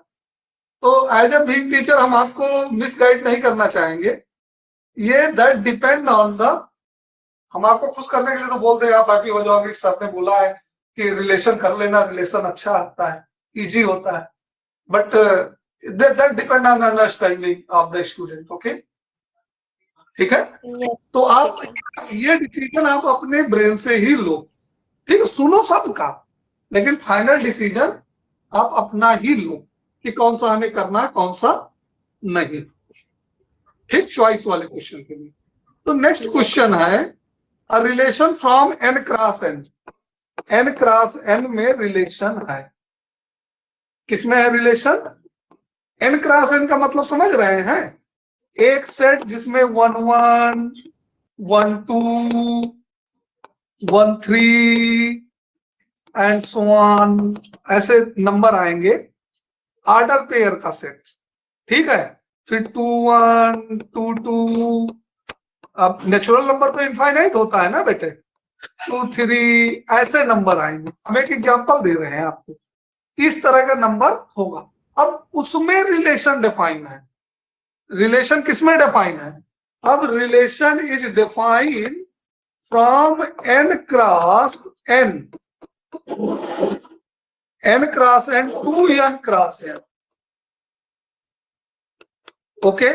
तो एज ए बिग टीचर हम आपको मिसगाइड नहीं करना चाहेंगे, ये दैट डिपेंड ऑन द, हम आपको खुश करने के लिए तो बोलते हैं, आप हैप्पी हो जाओगे, सर ने बोला है कि रिलेशन कर लेना, रिलेशन अच्छा आता है, इजी होता है, but that depend on the understanding of the student. Okay, ठीक है, तो आप ये डिसीजन आप अपने ब्रेन से ही लो। ठीक है, सुनो सबका, लेकिन फाइनल डिसीजन आप अपना ही लो कि कौन सा हमें करना है, कौन सा नहीं। ठीक, चॉइस वाले क्वेश्चन के लिए। तो नेक्स्ट क्वेश्चन है a relation from n cross n। n cross n में रिलेशन है, किसमें है रिलेशन, n क्रॉस n का मतलब समझ रहे हैं, एक सेट जिसमें 1 1 1 2 1 3 एंड सो ऑन ऐसे नंबर आएंगे, ऑर्डर पेयर का सेट, ठीक है। फिर 2 1 2 2, अब नेचुरल नंबर तो इनफाइनाइट होता है ना बेटे, 2 3 ऐसे नंबर आएंगे। हम एक एग्जांपल दे रहे हैं आपको, इस तरह का नंबर होगा। अब उसमें रिलेशन डिफाइन है। रिलेशन किसमें डिफाइन है? अब relation is define from n cross n, n cross n to n cross n। Okay,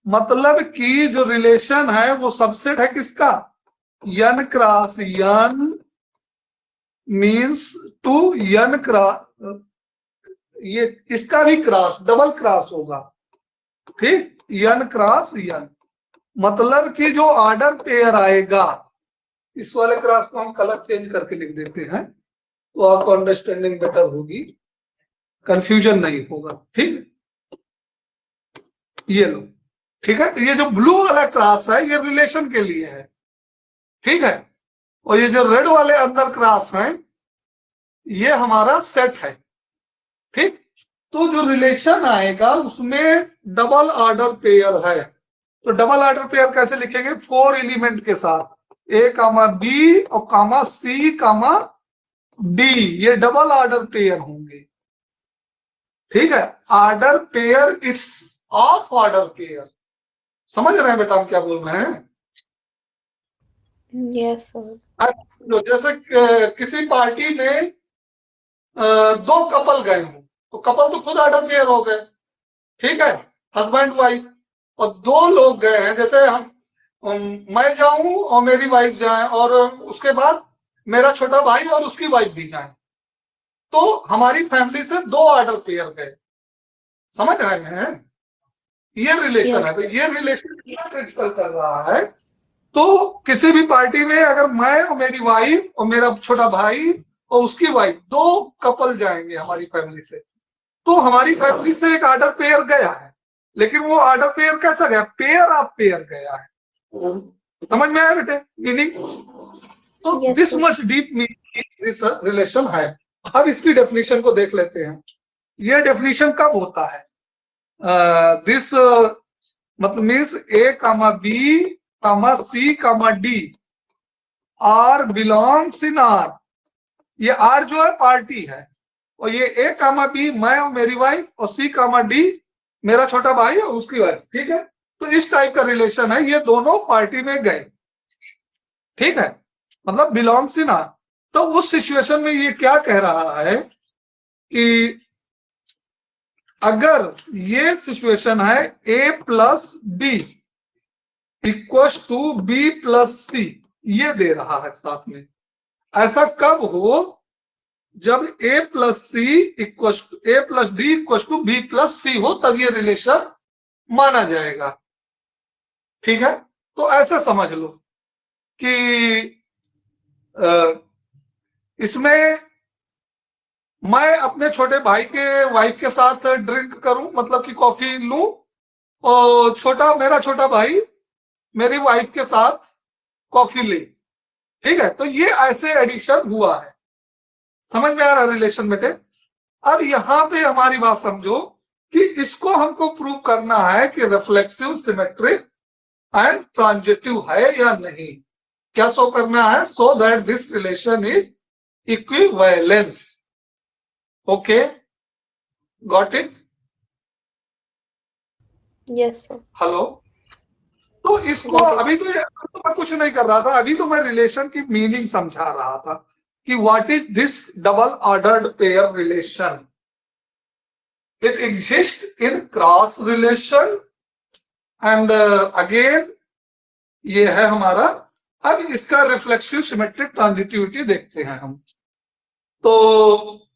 मतलब कि जो रिलेशन है वो सबसेट है किसका? n cross n means to n cross, ये इसका भी क्रॉस, डबल क्रॉस होगा, ठीक, n क्रॉस n। मतलब कि जो ऑर्डर पेयर आएगा, इस वाले क्रॉस को हम कलर चेंज करके लिख देते हैं तो आपको अंडरस्टैंडिंग बेटर होगी, कंफ्यूजन नहीं होगा, ठीक। ये लो, ठीक है। तो ये जो ब्लू वाला क्रॉस है ये रिलेशन के लिए है, ठीक है। और ये जो रेड वाले अंदर क्रॉस है ये हमारा सेट है, ठीक। तो जो रिलेशन आएगा उसमें डबल ऑर्डर पेयर है। तो डबल ऑर्डर पेयर कैसे लिखेंगे? 4 एलिमेंट के साथ, ए कामा बी और कामा सी कामा डी, ये डबल ऑर्डर पेयर होंगे, ठीक है। Order pair it's of order pair. समझ रहे हैं बेटा हम क्या बोल रहे हैं?
Yes sir.
जैसे किसी पार्टी में 2 कपल गए हों, तो कपल तो खुद ऑर्डर पेयर हो गए, ठीक है, हस्बैंड वाइफ। और 2 लोग गए हैं, जैसे मैं जाऊं और मेरी वाइफ जाए, और उसके बाद मेरा छोटा भाई और उसकी वाइफ भी जाए, तो हमारी फैमिली से 2 ऑर्डर पेयर गए। समझ रहे हैं? ये रिलेशन है। तो ये रिलेशन क्या क्रिटिकल कर रहा है? तो किसी भी पार्टी में अगर मैं और मेरी वाइफ और मेरा छोटा भाई और उसकी वाइफ 2 कपल जाएंगे हमारी फैमिली से, तो हमारी फैमिली से एक ऑर्डर पेयर गया है, लेकिन वो ऑर्डर पेयर कैसा गया? पेयर ऑफ पेयर गया है। समझ में आया बेटे मीनिंग? तो this much deep meaning this relation है। अब इसकी डेफिनेशन को देख लेते हैं। ये डेफिनेशन कब होता है? दिस मतलब means a comma B comma c comma d are belongs in r. ये आर जो है पार्टी है, और ये ए कामा बी मैं और मेरी वाइफ, और सी कामा डी मेरा छोटा भाई और उसकी वाइफ, ठीक है। तो इस टाइप का रिलेशन है, ये दोनों पार्टी में गए, ठीक है, मतलब बिलोंग्स इन आर। तो उस सिचुएशन में ये क्या कह रहा है कि अगर ये सिचुएशन है A plus B equal to B plus C, ये दे रहा है साथ में। ऐसा कब हो? जब A plus C equal A plus D equal to B plus C हो, तब ये रिलेशन माना जाएगा, ठीक है। तो ऐसे समझ लो कि इसमें मैं अपने छोटे भाई के वाइफ के साथ ड्रिंक करूं, मतलब कि कॉफी लूं, और मेरा छोटा भाई मेरी वाइफ के साथ कॉफी ले, ठीक है। तो ये ऐसे एडिशन हुआ है। समझ में आ रहा रिलेशन बेटे? अब यहां पे हमारी बात समझो कि इसको हमको प्रूव करना है कि रिफ्लेक्सिव, सिमेट्रिक एंड ट्रांजिटिव है या नहीं। क्या शो करना है? So that this relation is equivalence. Okay, got it?
Yes sir.
Hello? तो इसको अभी तो मैं कुछ नहीं कर रहा था, अभी तो मैं रिलेशन की मीनिंग समझा रहा था कि what is this double ordered pair relation. It exist in cross relation and again ये है हमारा। अब इसका रिफ्लेक्सिव, सिमेट्रिक, ट्रांजिटिविटी देखते हैं हम। तो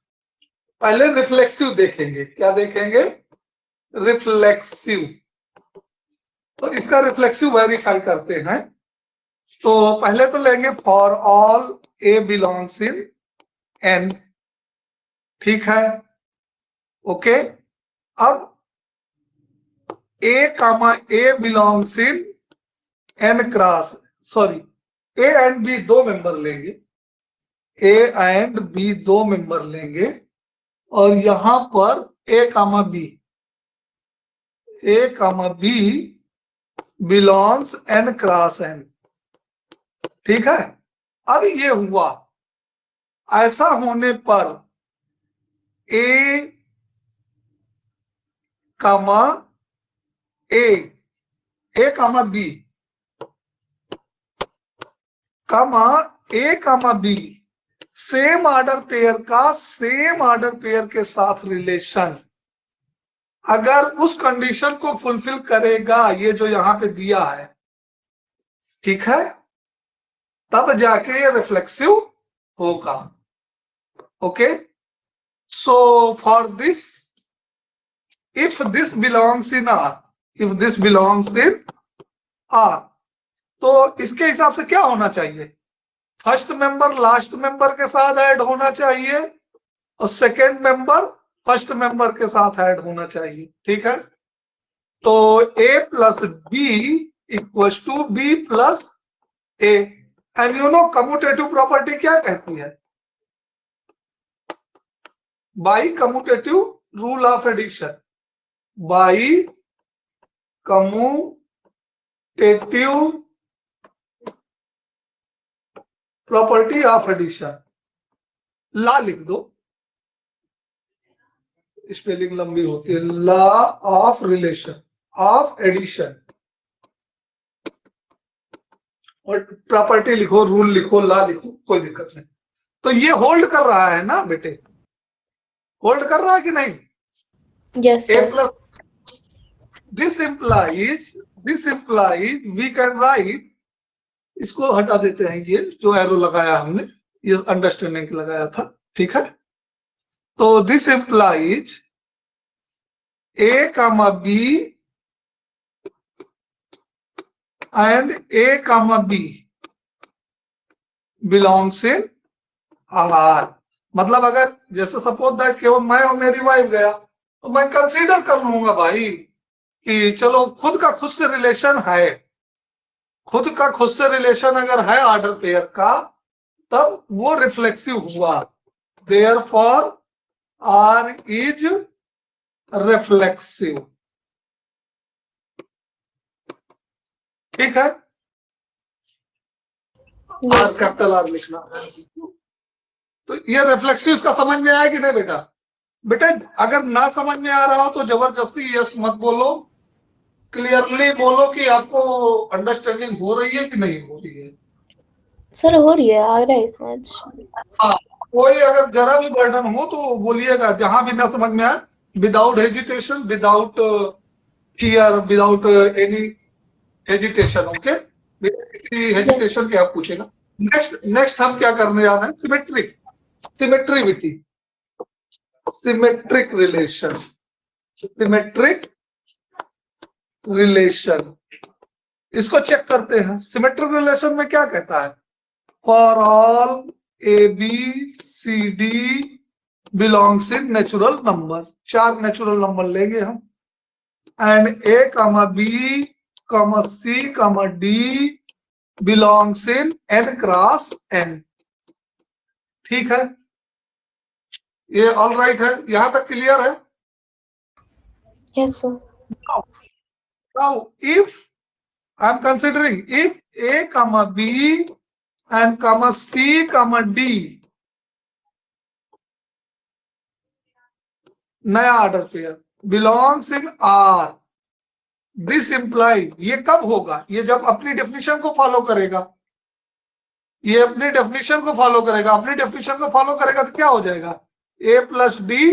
पहले रिफ्लेक्सिव देखेंगे। क्या देखेंगे? रिफ्लेक्सिव। तो इसका रिफ्लेक्सिव वेरीफाई करते हैं। तो पहले तो लेंगे for all A belongs in N, ठीक है, ओके। अब A comma A belongs in N cross, sorry A and B दो मेंबर लेंगे, ए एंड बी दो मेंबर लेंगे और यहां पर A comma B belongs N cross N. ठीक है, अब ये हुआ, ऐसा होने पर A comma A comma B comma A comma B same order pair का सेम ऑर्डर पेयर के साथ रिलेशन अगर उस कंडीशन को फुलफिल करेगा, ये जो यहां पे दिया है, ठीक है, तब जाके ये रिफ्लेक्सिव होगा। Okay, so for this, if this belongs in are, if this belongs in are, तो इसके हिसाब से क्या होना चाहिए, फर्स्ट मेंबर लास्ट मेंबर के साथ ऐड होना चाहिए और सेकेंड मेंबर फर्स्ट मेंबर के साथ ऐड होना चाहिए। ठीक है, तो a plus B equal to B plus A, and you know commutative property क्या कहती है, by commutative rule of addition, by commutative property of addition, law लिख दो, स्पेलिंग लंबी होती है, law of relation of addition, और प्रॉपर्टी लिखो, रूल लिखो, लॉ लिखो, कोई दिक्कत नहीं। तो ये होल्ड कर रहा है ना बेटे, होल्ड कर रहा है कि नहीं?
Yes
a
sir.
plus this implies we can write, इसको हटा देते हैं, ये जो एरो लगाया हमने ये अंडरस्टैंडिंग के लगाया था। ठीक है, तो this implies a comma b and a comma b belongs in R। मतलब अगर जैसे सपोज दैट केवल मैं और मेरी वाइफ गया तो मैं कंसीडर कर लूंगा भाई कि चलो खुद का खुद से रिलेशन है, खुद का खुद से रिलेशन अगर है ऑर्डर पेयर का, तब वो रिफ्लेक्सिव हुआ, देयरफॉर R इज रिफ्लेक्सिव। ठीक है, आर कैपिटल आर लिखना। तो ये रिफ्लेक्सिव का समझ में आया कि नहीं बेटा? बेटा अगर ना समझ में आ रहा हो तो जबरदस्ती यस मत बोलो, क्लियरली बोलो कि आपको अंडरस्टैंडिंग हो रही है कि नहीं हो रही है।
सर हो रही है, आ रहा है समझ।
हाँ, कोई अगर जरा भी बर्डन हो तो बोलिएगा, जहां भी ना समझ में आए, without hesitation, without fear, without any hesitation. Okay, किसी हेजिटेशन के आप पूछेगा। नेक्स्ट हम क्या करने जा रहे हैं, symmetricity, symmetric relation, symmetric relation, इसको चेक करते हैं। सिमेट्रिक रिलेशन में क्या कहता है, for all a b c d belongs in natural number, 4 natural number लेंगे हम, and a comma B comma c comma d belongs in N cross N. ठीक है, ये ऑल राइट है, यहां तक क्लियर है?
Yes sir.
Now if I am considering, if a comma b and comma c comma d, नया order pair belongs in R, this imply, ये कब होगा, ये जब अपनी डेफिनेशन को फॉलो करेगा, ये अपनी डेफिनेशन को फॉलो करेगा, अपनी डेफिनेशन को फॉलो करेगा तो क्या हो जाएगा, a plus D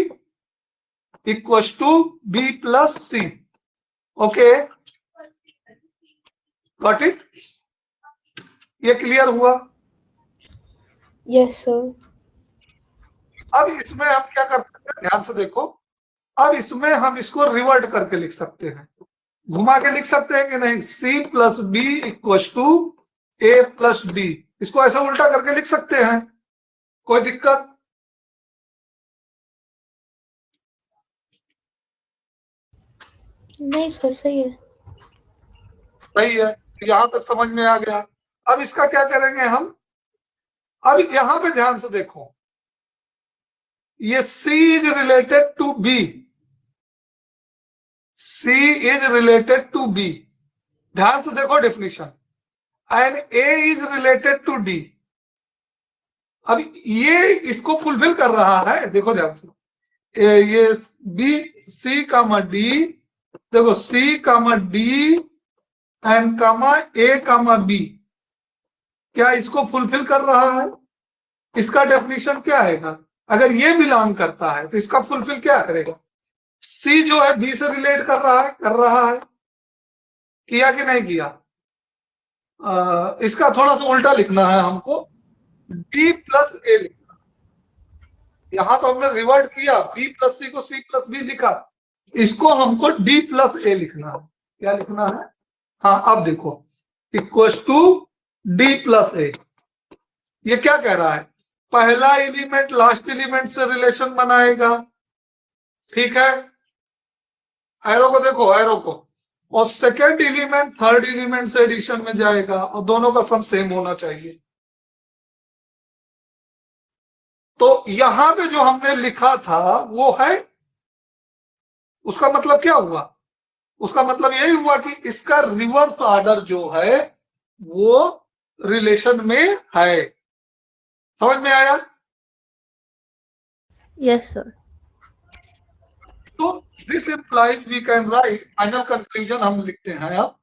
equal to B plus c. Okay, got it? ये क्लियर हुआ?
Yes sir.
अब इसमें हम क्या कर सकते हैं, ध्यान से देखो, अब इसमें हम इसको रिवर्ट करके लिख सकते हैं, घुमा के लिख सकते हैं कि नहीं, C plus B equal to A plus d, इसको ऐसा उल्टा करके लिख सकते हैं, कोई दिक्कत?
नहीं सर सही है।
सही है, यहां तक समझ में आ गया। अब इसका क्या करेंगे हम, अब यहां पे ध्यान से देखो, ये C is related to B, C is related to B, ध्यान से देखो definition, and A is related to D। अब ये इसको फुलफिल कर रहा है, देखो ध्यान से, ये B C कामा D, देखो C comma D and comma A comma B, क्या इसको फुलफिल कर रहा है? इसका डेफिनेशन क्या आएगा? अगर ये बिलोंग करता है तो इसका फुलफिल क्या करेगा? C जो है B से रिलेट कर रहा है, किया कि नहीं किया? इसका थोड़ा सा उल्टा लिखना है हमको, D प्लस A लिखना। यहां तो हमने रिवर्ट किया, B प्लस C को C प्लस B लिखा, इसको हमको D प्लस A लिखना है। क्या लिखना है? हाँ अब देखो, equal to D plus A। ये क्या कह रहा है? पहला एलिमेंट लास्ट एलिमेंट से रिलेशन बनाएगा, ठीक है, एरो को देखो, एरो को, और सेकेंड एलिमेंट थर्ड एलिमेंट से एडिशन में जाएगा और दोनों का सम सेम होना चाहिए। तो यहां पे जो हमने लिखा था वो है, उसका मतलब क्या हुआ? उसका मतलब यही हुआ कि इसका रिवर्स ऑर्डर जो है वो रिलेशन में है। समझ में आया?
Yes sir.
तो this implies we can write, final conclusion हम लिखते हैं अब,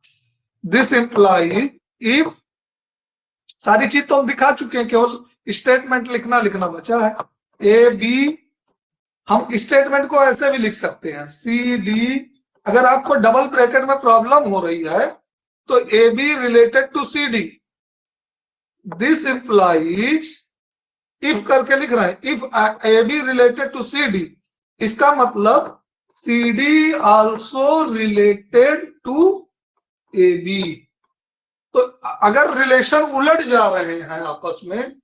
दिस इंप्लाइज इफ, सारी चीज तो हम दिखा चुके हैं, केवल स्टेटमेंट लिखना बचा है। ए बी, हम स्टेटमेंट को ऐसे भी लिख सकते हैं, सी डी, अगर आपको डबल ब्रैकेट में प्रॉब्लम हो रही है तो a b related to c d, this implies, if करके लिख रहे हैं, if a b related to c d, इसका मतलब c d also related to a b. तो अगर रिलेशन उलट जा रहे हैं आपस में,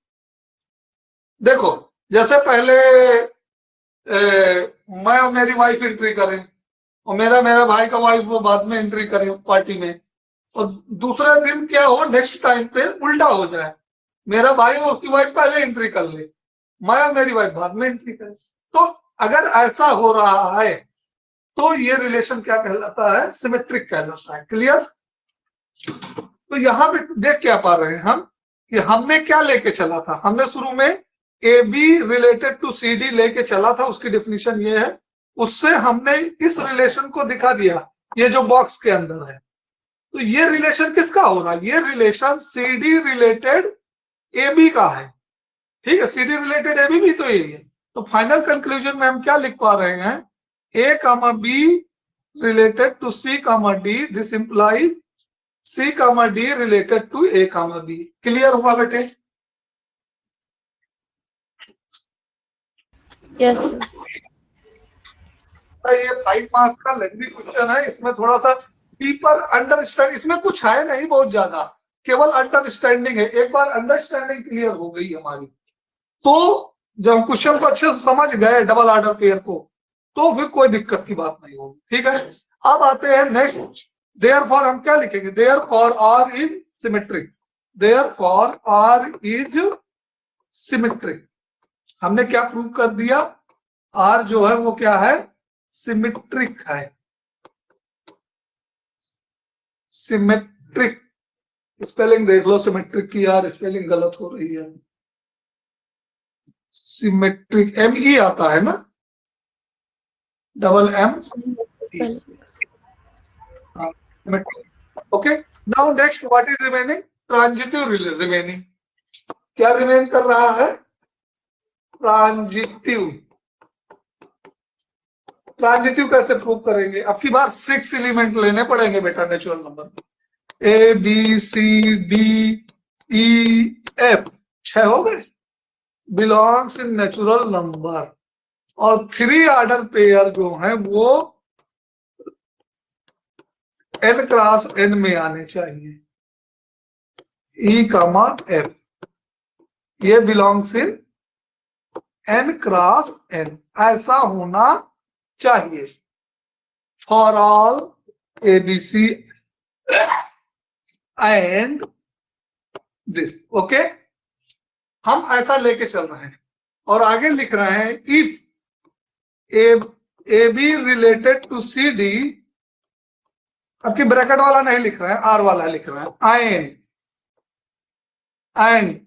देखो जैसे पहले मैं और मेरी वाइफ एंट्री करें और मेरा भाई का वाइफ वो बाद में एंट्री करे पार्टी में, और दूसरे दिन क्या हो, नेक्स्ट टाइम पे उल्टा हो जाए, मेरा भाई और उसकी वाइफ पहले एंट्री कर ले, मैं और मेरी वाइफ बाद में एंट्री करे, तो अगर ऐसा हो रहा है तो ये रिलेशन क्या कहलाता है? सिमेट्रिक कहलाता है। क्लियर? तो यहां पे देख क्या पा रहे हैं हम कि हमने क्या लेके चला था, हमने शुरू में a b related to c d लेके चला था, उसकी डेफिनेशन ये है, उससे हमने इस रिलेशन को दिखा दिया, ये जो बॉक्स के अंदर है। तो ये रिलेशन किसका हो रहा है? ये relation c d related a b का है, ठीक है, c d related a b भी तो यही है। तो फाइनल कंक्लूजन में हम क्या लिख पा रहे हैं? A comma B related to C comma D, this implies C comma D related to A comma B। Clear हुआ बेटे?
Yes sir.
ये 5 मार्क्स का लेंथी क्वेश्चन है, इसमें थोड़ा सा डीपर अंडरस्टैंड, इसमें कुछ है नहीं बहुत ज्यादा, केवल अंडरस्टैंडिंग है। एक बार अंडरस्टैंडिंग क्लियर हो गई हमारी तो जब क्वेश्चन को अच्छे से समझ गए डबल ऑर्डर पेयर को, तो फिर कोई दिक्कत की बात नहीं होगी, ठीक है। अब आते हैं नेक्स्ट, देयरफॉर हम क्या लिखेंगे? Therefore R is symmetric, therefore R is symmetric. हमने क्या प्रूव कर दिया? R जो है वो क्या है? सिमेट्रिक है, सिमेट्रिक। स्पेलिंग देख लो सिमेट्रिक की, यार स्पेलिंग गलत हो रही है, सिमेट्रिक ME आता है ना, double M। Okay, now next what is remaining? Transitive remaining. क्या रिमेन कर रहा है? ट्रांजिटिव। ट्रांजिटिव कैसे प्रूव करेंगे? अब की बार 6 एलिमेंट लेने पड़ेंगे बेटा natural number, A B C D E F, 6 हो गए, बिलोंग्स इन नेचुरल नंबर, और 3 ऑर्डर पेयर जो है वो N क्रॉस N में आने चाहिए, E कामा F, ये बिलोंग्स इन N क्रॉस N, ऐसा होना चाहिए for all ABC and this, okay. हम ऐसा लेके चल रहे हैं और आगे लिख रहे हैं if AB related to CD, आपकी ब्रैकेट वाला नहीं लिख रहे हैं, आर वाला लिख रहे हैं, and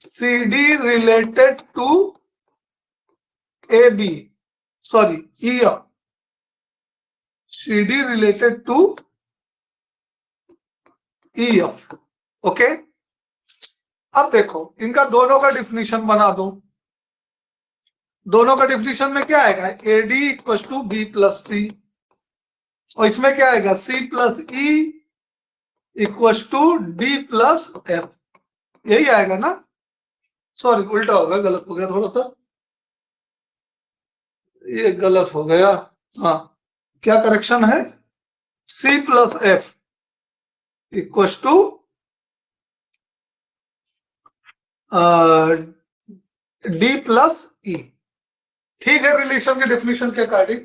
CD related to AB, sorry EF, CD related to EF, okay. अब देखो इनका दोनों का डिफिनीशन बना दो। दोनों का डिफिनीशन में क्या आएगा, AD equal to B plus C, और इसमें क्या आएगा, C plus E equal to D plus F, यही आएगा ना। सॉरी उल्टा हो गया, गलत हो गया थोड़ा सा, ये गलत हो गया। हाँ, क्या करेक्शन है, C plus F equal to D plus E, ठीक है, रिलेशन के डेफिनेशन के अकॉर्डिंग।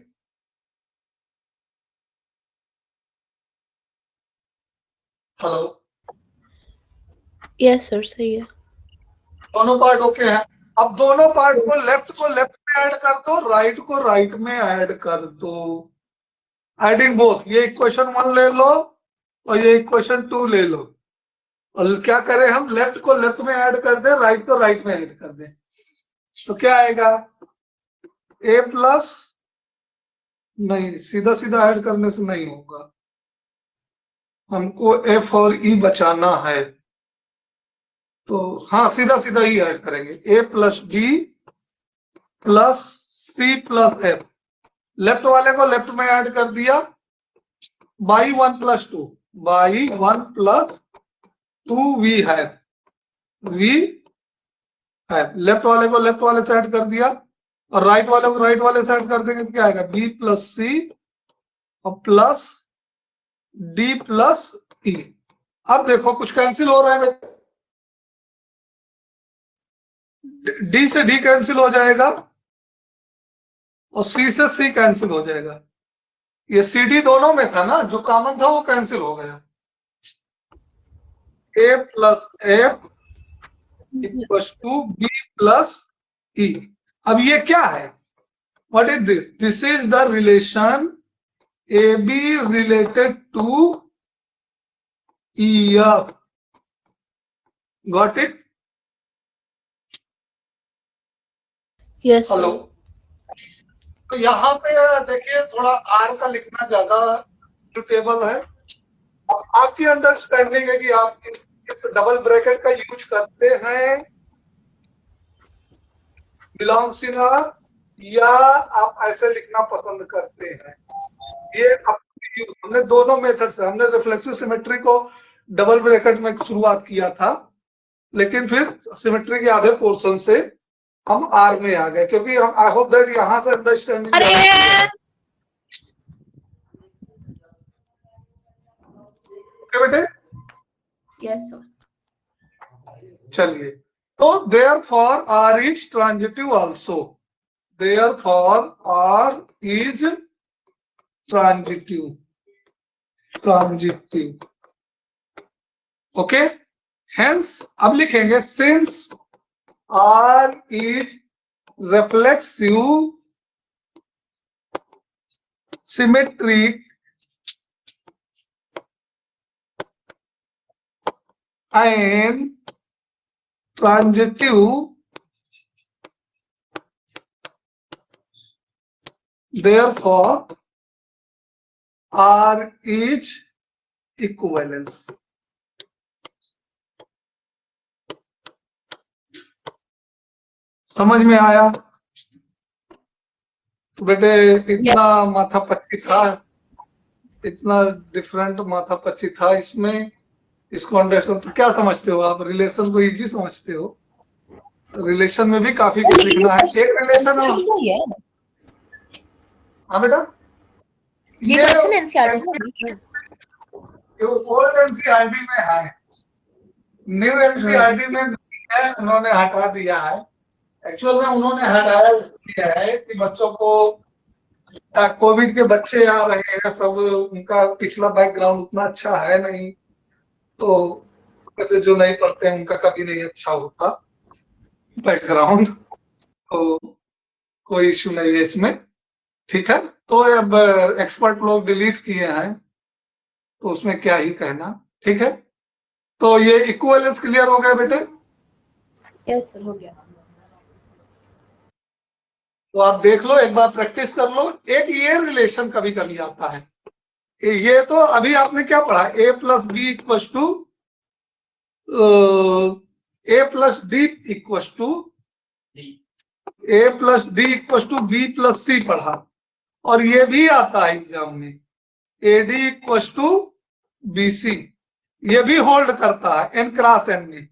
हेलो,
यस सर, सही है।
दोनों पार्ट ओके हैं। अब दोनों पार्ट को लेफ्ट में ऐड कर दो, राइट को राइट में ऐड कर दो, एडिंग बोथ। ये इक्वेशन 1 ले लो और ये इक्वेशन 2 ले लो, और क्या करें हम, लेफ्ट को लेफ्ट में ऐड कर दे, राइट को राइट में ऐड कर दे, तो क्या आएगा, A प्लस, नहीं सीधा सीधा ऐड करने से नहीं होगा, हमको F और E बचाना है, तो हाँ सीधा सीधा ही ऐड करेंगे, A plus B plus C plus F, left वाले को लेफ्ट में ऐड कर दिया, by 1 plus 2, by 1 plus 2 we है, लेफ्ट वाले को लेफ्ट वाले से ऐड कर दिया, और राइट वाले को राइट वाले से ऐड कर देंगे तो क्या आएगा, B प्लस C और प्लस D प्लस E। अब देखो कुछ कैंसिल हो रहा है, D से D कैंसिल हो जाएगा और C से C कैंसिल हो जाएगा, ये CD दोनों में था ना, जो कॉमन था वो कैंसिल हो गया, A plus F equal to B plus E। अब ये क्या है, what is this, this is the relation AB related to EF, got it.
Yes
hello, तो यहाँ पे देखिए थोड़ा R का लिखना ज्यादा सुटेबल है, और आपकी अंडरस्टैंडिंग है कि आप इस डबल ब्रैकेट का यूज करते हैं बिलोंग्स इन R, या आप ऐसे लिखना पसंद करते हैं, ये हमने दोनों मेथड से, हमने रिफ्लेक्सिव सिमेट्री को डबल ब्रैकेट में शुरुआत किया था, लेकिन फिर सिमेट्री के आधे पोर्शन से हम R में आ गए, क्योंकि हम, आई होप दैट यहां से अंडरस्टैंडिंग, ओके बेटे,
यस सर।
चलिए, तो therefore R is transitive also, therefore R is transitive, okay. Hence अब लिखेंगे since R is reflexive symmetric and transitive, therefore R is equivalence। समझ में आया? तो बेटे इतना माथापच्ची था, इतना डिफरेंट माथापच्ची था इसमें, इसको अंडरस्टैंड, तो क्या समझते हो आप, रिलेशन को इजी समझते हो? रिलेशन में भी काफी कुछ लिखना है, एक रिलेशन है। हाँ बेटा,
ये क्वेश्चन एनसीईआरटी में,
ओल्ड एनसीईआरटी में है, न्यू एनसीईआरटी में है, उन्होंने हटा दिया है। एक्चुअल में उन्होंने हटाया इसलिए है कि बच्चों को कोविड के बच्चे आ रहे हैं सब, उनका पिछला बैकग्राउंड उतना अच्छा है नहीं, तो वैसे जो नहीं पढ़ते हैं उनका कभी नहीं अच्छा होता बैकग्राउंड, तो कोई इश्यू नहीं है इसमें। ठीक है, तो अब एक्सपर्ट लोग डिलीट किए हैं तो उसमें क्या ही कहना। ठीक है, तो ये इक्विवेलेंस क्लियर हो गया बेटे?
यस सर, हो गया।
तो आप देख लो, एक बार प्रैक्टिस कर लो। एक ये रिलेशन कभी कभी आता है, ये तो अभी आपने क्या पढ़ा, a plus B equal to A plus D equal to A plus D equal to B plus C पढ़ा। और ये भी आता है एग्जाम में, A D equal to B C, ये भी होल्ड करता है एन क्रॉस एन में।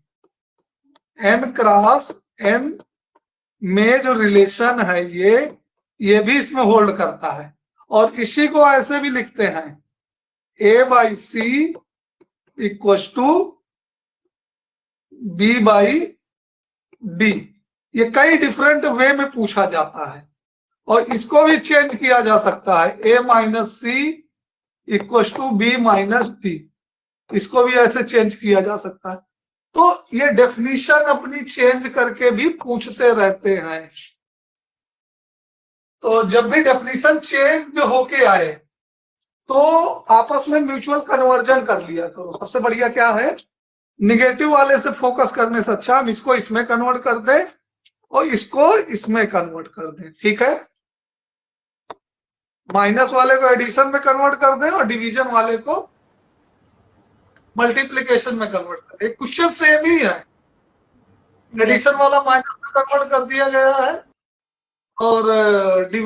एन क्रॉस एन में जो रिलेशन है ये भी इसमें होल्ड करता है। और इसी को ऐसे भी लिखते हैं, A by C equal to B by D. ये कई डिफरेंट वे में पूछा जाता है, और इसको भी चेंज किया जा सकता है, A minus C equal to B minus D, इसको भी ऐसे चेंज किया जा सकता है। तो ये डेफिनेशन अपनी चेंज करके भी पूछते रहते हैं। तो जब भी डेफिनेशन चेंज होके आए तो आपस में म्यूचुअल कन्वर्जन कर लिया करो। सबसे बढ़िया क्या है, निगेटिव वाले से फोकस करने से अच्छा हम इसको इसमें कन्वर्ट कर दें और इसको इसमें कन्वर्ट कर दें। ठीक है, माइनस वाले को एडिशन में कन्वर्ट कर दें और डिवीजन वाले को मल्टीप्लिकेशन में कन्वर्ट कर दें। क्वेश्चन सेम ही है, एडिशन वाला माइनस में कन्वर्ट कर दिया गया है और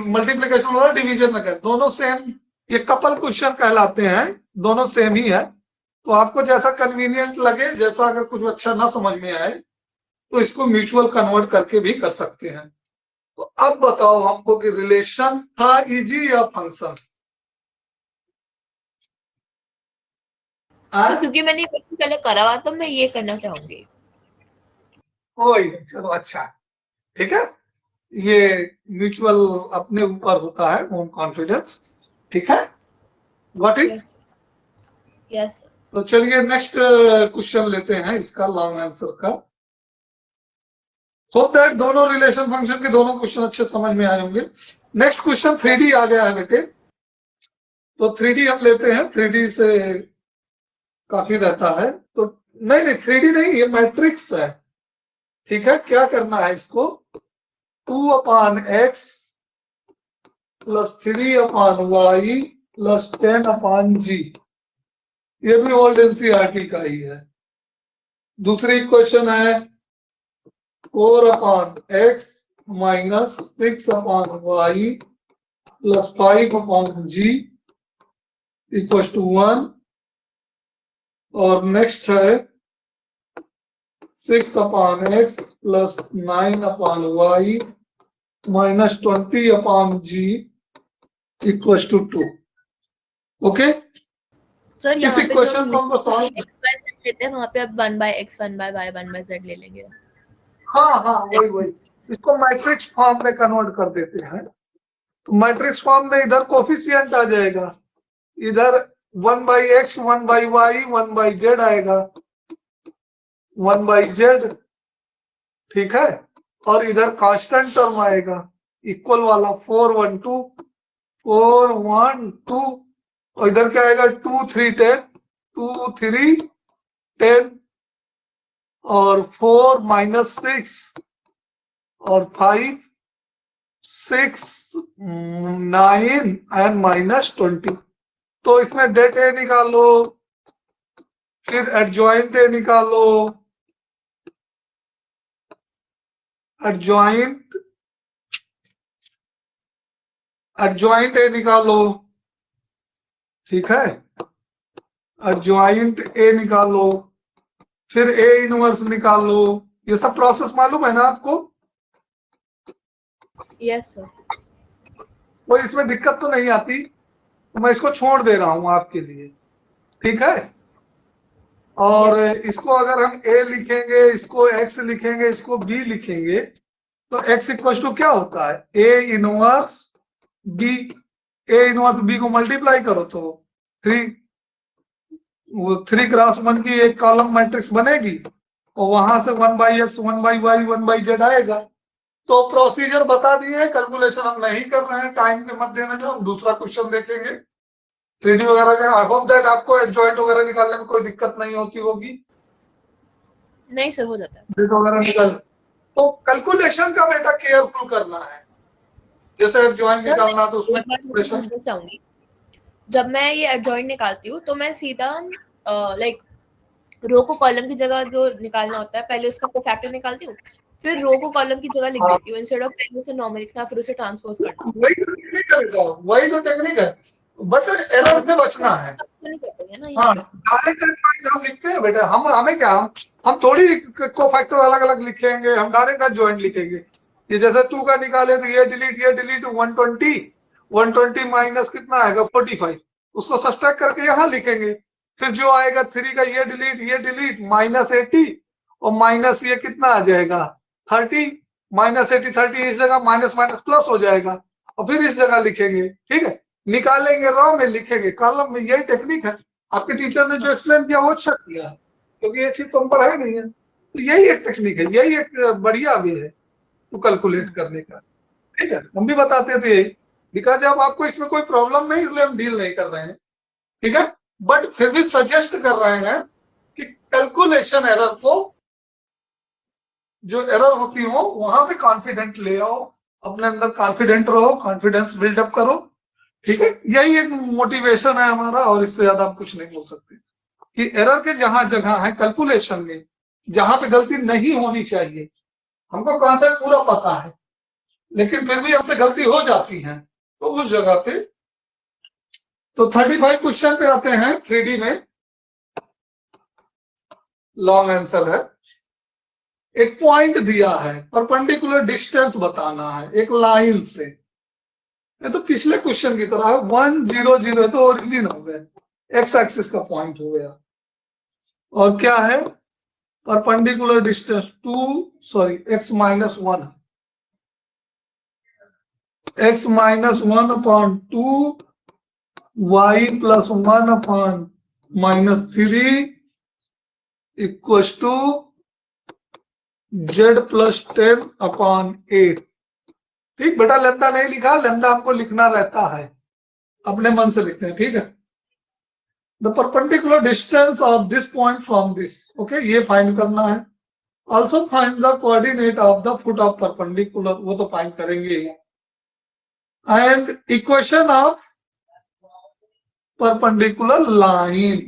मल्टीप्लिकेशन वाला डिवीजन में कर, दोनों सेम, ये कपल क्वेश्चन कहलाते हैं, दोनों सेम ही है। तो आपको जैसा कन्वीनियंट लगे, जैसा अगर कुछ अच्छा ना समझ में आए तो इसको म्यूचुअल कन्वर्ट करके भी कर सकते हैं। तो अब बताओ हमको कि रिलेशन था इजी या फंक्शन?
तो क्योंकि मैंने क्वेश्चन पहले करा हुआ तो मैं ये करना चाहूंगी।
कोई नहीं, चलो अच्छा, ठीक है, ये म्यूचुअल अपने ऊपर होता है, ओन कॉन्फिडेंस। ठीक है, गॉट इट?
यस।
तो चलिए नेक्स्ट क्वेश्चन लेते हैं, इसका लॉन्ग आंसर का। होप दैट दोनों रिलेशन फंक्शन के दोनों क्वेश्चन अच्छे समझ में आए होंगे। नेक्स्ट क्वेश्चन 3D आ गया है बेटे, तो 3D हम लेते हैं, 3D से काफी रहता है। तो नहीं 3D नहीं, ये मैट्रिक्स है। ठीक है, क्या करना है इसको, 2/x plus 3/y plus 10/g, ये भी ओल्ड एनसीईआरटी का ही है। दूसरी इक्वेशन है 4/x minus 6/y plus 5/g equal to 1। और नेक्स्ट है 6/x plus 9/y minus 20/g equal to 2। Okay,
sir
इस
यहाँ पे
इक्वेशन को हमको सॉल्व,
xy लेते हैं, वहाँ पे अब 1/x 1/y 1/z ले लेंगे।
हाँ वही इसको मैट्रिक्स फॉर्म में कन्वर्ट कर देते हैं। तो मैट्रिक्स फॉर्म में इधर कोफिशिएंट आ जाएगा, इधर 1/x 1/y 1/z आएगा, 1/z। ठीक है, और इधर कांस्टेंट टर्म आएगा इक्वल वाला 4/1 2 और इधर क्या आएगा 2 3 10 2 3 10 और 4 माइनस 6 और 5 6 9 एंड माइनस 20। तो इसमें डेट ए निकालो, फिर एडजॉइंट ए निकालो, एडजॉइंट ए निकालो। ठीक है, एडजॉइंट ए निकालो, फिर ए इनवर्स निकालो। ये सब प्रोसेस मालूम है ना आपको?
Yes sir.
कोई इसमें दिक्कत तो नहीं आती, तो मैं इसको छोड़ दे रहा हूं आपके लिए। ठीक है, और इसको अगर हम a लिखेंगे, इसको x लिखेंगे, इसको b लिखेंगे, तो x इक्वल टू क्या होता है, a inverse b A inverse B को मल्टीप्लाई करो तो 3 क्रॉस 1 की एक कॉलम मैट्रिक्स बनेगी और वहां से 1/x 1/y 1/z आएगा। तो प्रोसीजर बता दिए हैं, कैलकुलेशन हम नहीं कर रहे हैं, टाइम के मत देने जो, हम दूसरा क्वेश्चन देखेंगे 3D वगैरह का। आई होप दैट आपको एडजॉइंट वगैरह निकालने में कोई दिक्कत नहीं होती होगी।
नहीं सर, हो जाता है
डेट वगैरह निकाल, तो कैलकुलेशन का बेटा केयरफुल करना है। जैसे एडजॉइंट निकालना तो उसमें कैलकुलेशन
चाहूंगी। जब मैं ये एडजॉइंट निकालती हूँ तो मैं सीधा लाइक रो को कॉलम की जगह जो निकालना होता है पहले उसका कोफैक्टर निकालती हूँ, फिर रो को कॉलम की जगह लिख देती हूँ इंस्टेड ऑफ पहले उसे नॉर्मल लिखना फिर उसे ट्रांसपोज करना।
वही तो टेक्निक है, वही तो टेक्निक है, बट एरर से बचना है। हाँ, डायरेक्ट एडजॉइंट हम लिखते हैं बेटा, हम हमें क्या, हम थोड़ी कोफैक्टर अलग अलग लिखेंगे, हम डायरेक्ट एडजॉइंट लिखेंगे। ये जैसे 2 का निकाले तो ये डिलीट 120 माइनस कितना आएगा 45, उसको सब्ट्रैक्ट करके यहाँ लिखेंगे। फिर जो आएगा 3 का ये डिलीट -80 और माइनस ये कितना आ जाएगा 30, -80 30 इस जगह माइनस माइनस प्लस हो जाएगा और फिर इस जगह लिखेंगे। ठीक है, निकालेंगे रो में, लिखेंगे कॉलम में। यही टेक्निक है, आपके टीचर ने जो एक्सप्लेन किया वो अच्छा किया, क्योंकि ये चीज तो हम पढ़ाए नहीं है। तो यही एक टेक्निक है, यही एक बढ़िया वे है तो कैलकुलेट करने का। ठीक है, हम भी बताते थे यही, बिकॉज अब आपको इसमें कोई प्रॉब्लम नहीं, इसलिए हम डील नहीं कर रहे हैं। ठीक है, बट फिर भी सजेस्ट कर रहे हैं कि कैलकुलेशन एरर को, जो एरर होती हो वहां पे कॉन्फिडेंट ले आओ, अपने अंदर कॉन्फिडेंट रहो, कॉन्फिडेंस बिल्डअप करो। ठीक है, यही एक मोटिवेशन है हमारा, और इससे ज्यादा हम कुछ नहीं बोल सकते कि एरर के जहां जगह है कैलकुलेशन में, जहां पे गलती नहीं होनी चाहिए, हमको कॉन्सेप्ट पूरा पता है लेकिन फिर भी हमसे गलती हो जाती है, तो उस जगह पे। तो 35 क्वेश्चन पे आते हैं 3D में। लॉन्ग आंसर है, एक पॉइंट दिया है, परपेंडिकुलर डिस्टेंस बताना है एक लाइन से। ये तो पिछले क्वेश्चन की तरह है, 1 0 0 तो ओरिजिन हो गया, एक्स एक्सिस का पॉइंट हो गया। और क्या है, perpendicular distance x -1, x -1/2 y +1/-3 = z +10/8। ठीक बेटा, लेमडा नहीं लिखा, लेमडा हमको लिखना रहता है, अपने मन से लिखते हैं। ठीक है, the perpendicular distance of this point from this, okay, ये फाइंड करना है। Also find the coordinate of the foot of perpendicular, वो तो फाइंड करेंगे ही। And equation of perpendicular line.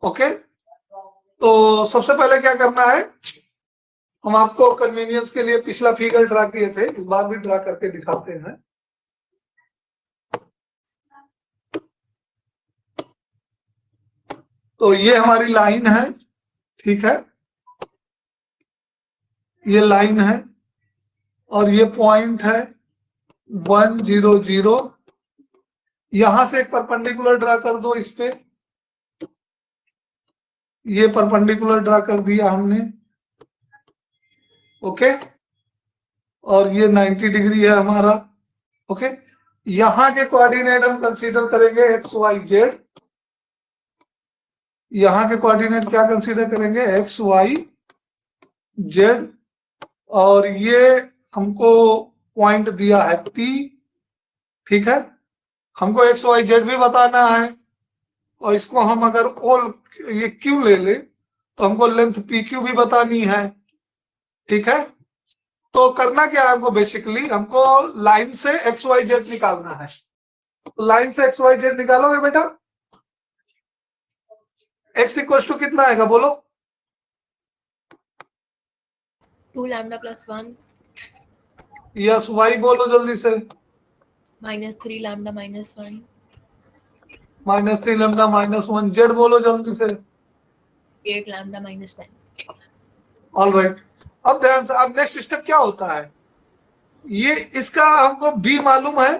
Okay, तो सबसे पहले क्या करना है, हम आपको कन्वीनियंस के लिए पिछला फिगर ड्रा किए थे, इस बार भी ड्रा करके दिखाते हैं। तो ये हमारी लाइन है, ठीक है, ये लाइन है और ये पॉइंट है 1 0 0। यहां से एक परपेंडिकुलर ड्रा कर दो इस पे, ये परपेंडिकुलर ड्रा कर दिया हमने। ओके, और ये 90 डिग्री है हमारा। ओके, यहां के कोऑर्डिनेट हम कंसीडर करेंगे एक्स वाई जेड। यहां के कोऑर्डिनेट क्या कंसीडर करेंगे, एक्स वाई जेड। और ये हमको पॉइंट दिया है P। ठीक है, हमको एक्स वाई जेड भी बताना है, और इसको हम अगर ऑल ये Q ले ले तो हमको लेंथ PQ भी बतानी है। ठीक है, तो करना क्या है हमको, बेसिकली हमको लाइन से एक्स वाई जेड निकालना है। तो लाइन से एक्स वाई जेड निकालोगे बेटा, x इक्वल टू कितना आएगा बोलो,
2 लैम्डा +1
यस, y बोलो जल्दी से,
-3 लैम्डा -1
-3 लैम्डा -1, जेड बोलो जल्दी से,
8 लैम्डा -10।
All right. अब ध्यान से, अब नेक्स्ट स्टेप क्या होता है, ये इसका हमको b मालूम है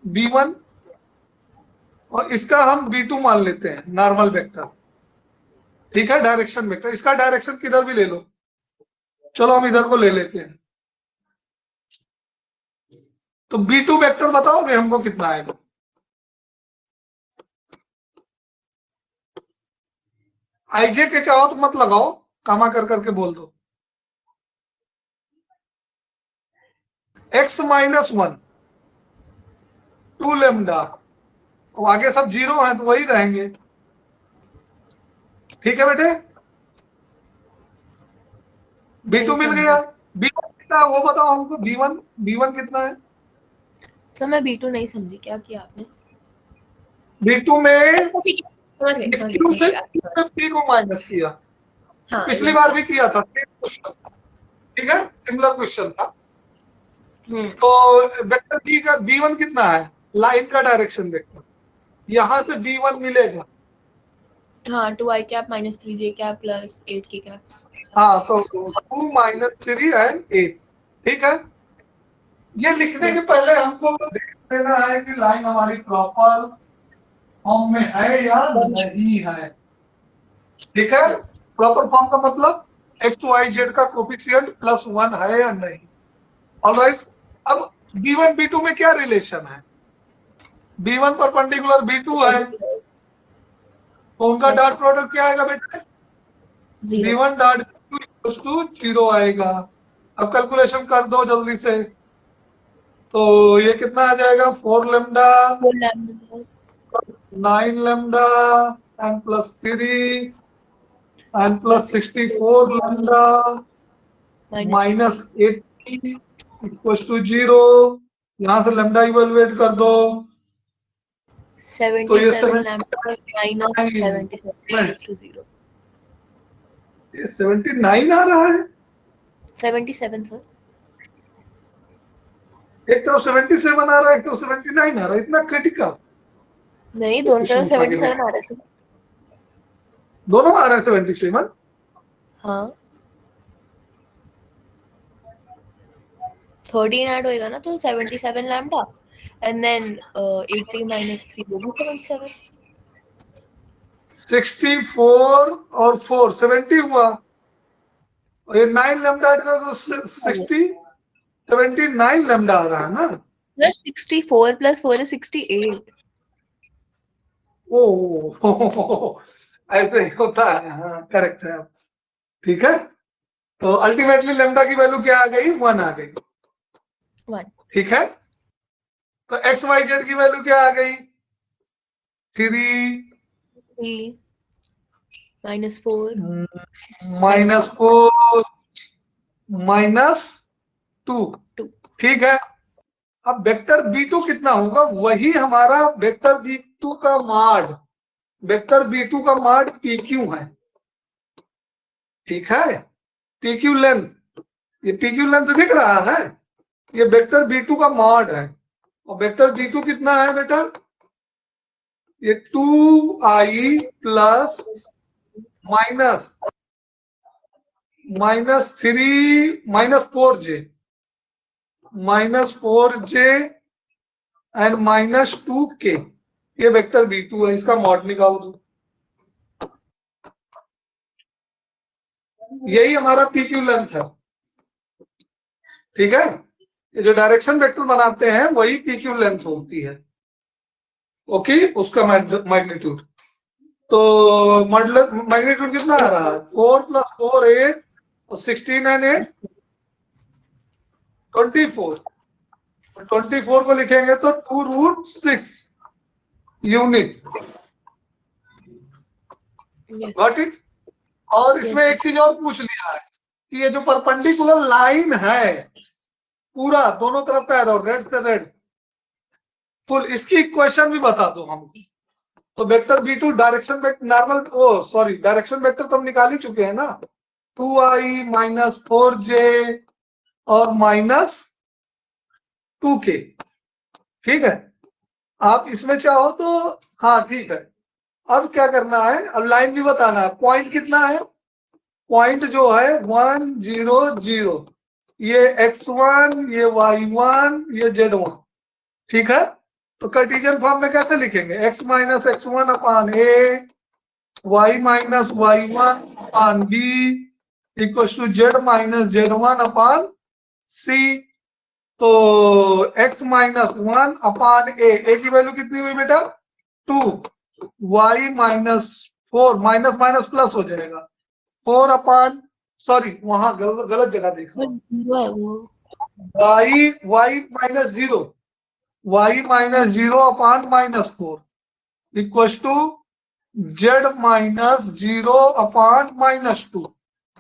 b1, और इसका हम b2 मान लेते हैं, नॉर्मल वेक्टर। ठीक है, डायरेक्शन वेक्टर, इसका डायरेक्शन किधर भी ले लो, चलो हम इधर को ले लेते हैं। तो B2 वेक्टर बताओगे हमको कितना आएगा? IJ के चाहो तो मत लगाओ, कामा कर करके बोल दो। x माइनस 1 2 लेमडा, तो आगे सब 0 है तो वही रहेंगे। ठीक है बेटे, B2 मिल गया। B1 कितना है वो बताओ हमको, B1 कितना है?
सर मैं B2 नहीं समझी, क्या किया आपने?
B2 में
समझ गई,
Q से P को माइनस किया।
हाँ,
पिछली बार भी किया था, सेम क्वेश्चन था। ठीक है, सिमिलर क्वेश्चन था। तो वेक्टर B का B1 कितना है? लाइन का डायरेक्शन वेक्टर, यहां से B1 मिलेगा।
हाँ, 2i cap minus 3j cap plus 8k cap.
हाँ, तो 2 माइनस 3 एंड 8। ठीक है, ये लिखने के पहले हमको देख देना है कि लाइन हमारी प्रॉपर फॉर्म में है या नहीं है। ठीक है, प्रॉपर फॉर्म का मतलब x y z का कोफिशिएंट +1 है या नहीं। ऑलराइट, अब B1 B2 में क्या रिलेशन है? B1 परपेंडिकुलर B2 है, तो उनका डॉट प्रोडक्ट क्या आएगा बेटा? B1 डॉट B2 0 आएगा। अब कैलकुलेशन कर दो जल्दी से, तो ये कितना आ जाएगा? 4 lambda 9 lambda and plus 3 and plus 64 lambda minus 80 equals to 0। यहां से लेमडा इवेलुएट कर दो, तो ये
77 लैम्डा माइनस 77 टू 0।
ये 79 आ रहा है।
77 सर,
एक तरफ 77 आ रहा है, एक तरफ 79 आ रहा है, इतना क्रिटिकल?
नहीं, दोनों तरफ 77 आ रहा है सर।
दोनों आ रहे हैं 77।
हाँ, 13 ऐड होएगा ना, तो 77 लैम्डा एंड देन 80 माइनस 3 वो भी 77।
64 और 4 70 हुआ, और ये 9 लेमडा तो 60 79 लेमडा आ रहा है ना
सर। 64 plus 4 is 68।
ओ ऐसे ही होता है, हाँ करेक्ट है। ठीक है, तो अल्टीमेटली लेमडा की वैल्यू क्या आ गई? 1 आ गई।
1।
ठीक है, तो एक्स वाई जेड की वैल्यू क्या आ गई? 3
3 माइनस 4
-4 -2।
2।
ठीक है, अब वेक्टर B2 कितना होगा? वही हमारा वेक्टर B2 का माड, वेक्टर B2 का माड PQ है। ठीक है, PQ लेंथ, ये PQ लेंथ दिख रहा है, ये वेक्टर B2 का मॉड है। और वेक्टर B2 कितना है बेटा? ये 2i plus -4j and -2k, ये वेक्टर B2 है, इसका मॉड निकाल दो। यही हमारा PQ लेंथ है। ठीक है, ये जो डायरेक्शन वेक्टर बनाते हैं वही PQ लेंथ होती है। ओके, उसका मैग्नीट्यूड, तो मैग्नीट्यूड कितना आ रहा है? 4 + 4 8 और 16 एंड 8 24। 24 को लिखेंगे तो 2√6 यूनिट। Got it? और इसमें एक चीज और पूछ लिया है कि ये जो परपेंडिकुलर लाइन है, पूरा दोनों तरफ का एरो, रेड से रेड फुल, इसकी इक्वेशन भी बता दो हमको। तो vector B2 direction vector normal, oh sorry, direction vector तो हम निकाल ही चुके हैं ना, 2i - 4j और -2k। ठीक है, आप इसमें चाहो तो, हाँ ठीक है। अब क्या करना है? अब लाइन भी बताना है। पॉइंट कितना है? पॉइंट जो है 1 0 0, ये x1, ये y1, ये z1। ठीक है, तो कार्टेशियन फॉर्म में कैसे लिखेंगे? x - x1 upon a, y - y1 upon b equal to z - z1 upon c। तो x माइनस 1 अपान ए की वैल्यू कितनी हुई बेटा 2, y minus 4, minus minus plus हो जाएगा 4 अपान, सॉरी वहां गलत जगह देखा,
जीरो है वो,
y minus 0, y minus 0 upon minus 4 equal to z minus 0 upon minus 2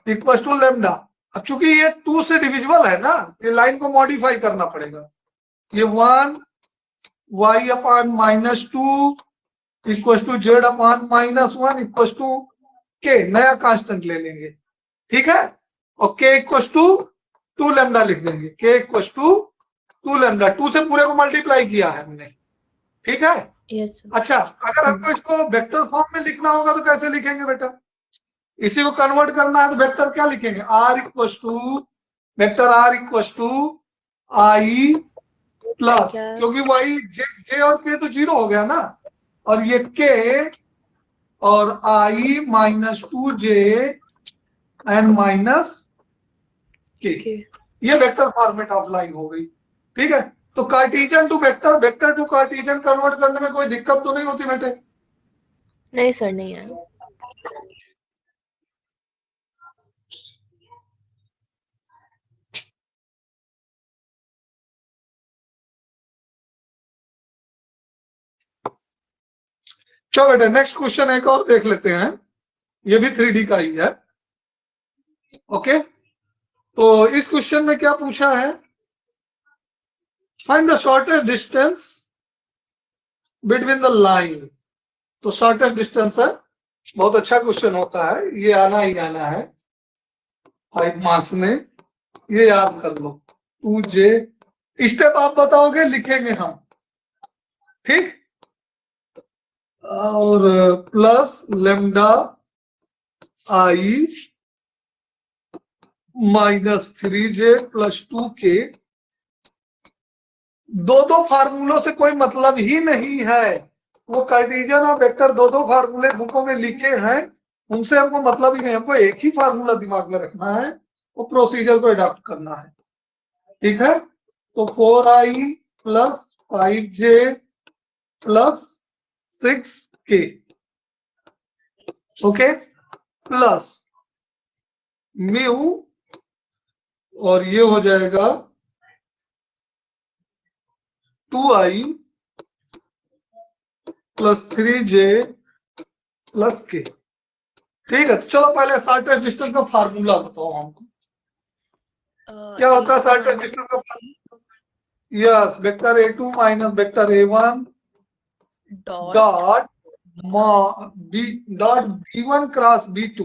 equal to lambda. अब चूंकि ये 2 से डिविजिबल है ना, ये लाइन को मॉडिफाई करना पड़ेगा, ये 1 y upon minus 2 equal to z upon minus 1 equal to K, नया कांस्टेंट ले लेंगे, ठीक है, और k इक्वल टू 2 लेमडा लिख देंगे, k इक्वल टू 2 लेमडा, 2 से पूरे को मल्टीप्लाई किया है हमने, ठीक है।
यस
अच्छा, अगर हमको इसको वेक्टर फॉर्म में लिखना होगा तो कैसे लिखेंगे बेटा, इसी को कन्वर्ट करना है तो वेक्टर क्या लिखेंगे, r equal to vector r equal to i plus, क्योंकि y j और k तो 0 हो गया ना, और ये k और i minus 2j N minus के, ये वेक्टर फॉर्मेट ऑफ लाइन हो गई, ठीक है। तो Cartesian to vector, vector to Cartesian convert करने में कोई दिक्कत तो नहीं होती बेटे?
नहीं सर, नहीं है।
चलो बेटे नेक्स्ट क्वेश्चन एक और देख लेते हैं, ये भी 3D का ही है, ओके। तो इस क्वेश्चन में क्या पूछा है, find the shortest distance between the line. तो शॉर्टेस्ट डिस्टेंस है, बहुत अच्छा क्वेश्चन होता है, ये आना ही आना है 5 मार्क्स में, ये याद कर लो। 2j स्टेप आप बताओगे, लिखेंगे हम, ठीक, और plus lambda I minus 3j plus 2k, दो फार्मूलों से कोई मतलब ही नहीं है, वो कार्टेशियन और वेक्टर दो फार्मूले बुकों में लिखे हैं, उनसे हमको मतलब ही नहीं, हमको एक ही फार्मूला दिमाग में रखना है, वो प्रोसीजर को अडॉप्ट करना है, ठीक है। तो 4i plus 5j plus 6k, okay, plus mu, और ये हो जाएगा 2i plus 3j plus k, ठीक है। तो चलो पहले शॉर्टेस्ट डिस्टेंस का फार्मूला बताओ हमको, क्या होता है शॉर्टेस्ट डिस्टेंस का formula? Yes, vector a2 minus vector a1 dot b1 cross b2,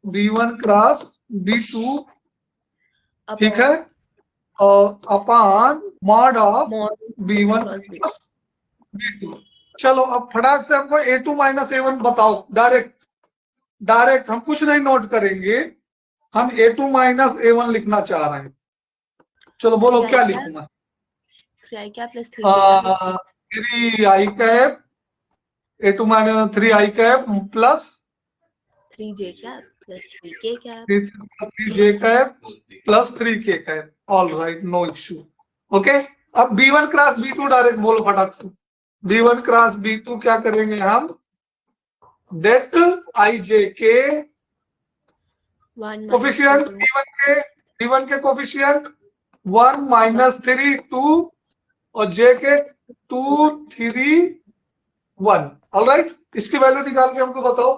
b1 cross b2, ठीक है, और अपान mod of b1 plus b2। चलो अब फटाक से हमको a2 माइनस a1 बताओ, डायरेक्ट हम कुछ नहीं नोट करेंगे, हम a2 माइनस a1 लिखना चाह रहे हैं, चलो बोलो क्या लिखूंगा?
3i plus
3i cap, a2 minus 3i cap plus
3j cap plus 3k cap,
3j cap plus 3k cap, all right, no issue, okay. अब b1 क्रॉस b2 डायरेक्ट बोलो फटाक से, b1 क्रॉस b2 क्या करेंगे हम, date ij के coefficient, b1 के coefficient 1 minus 3 2 और j के 2 3 1, ऑलराइट। इसकी वैल्यू निकाल के हमको बताओ।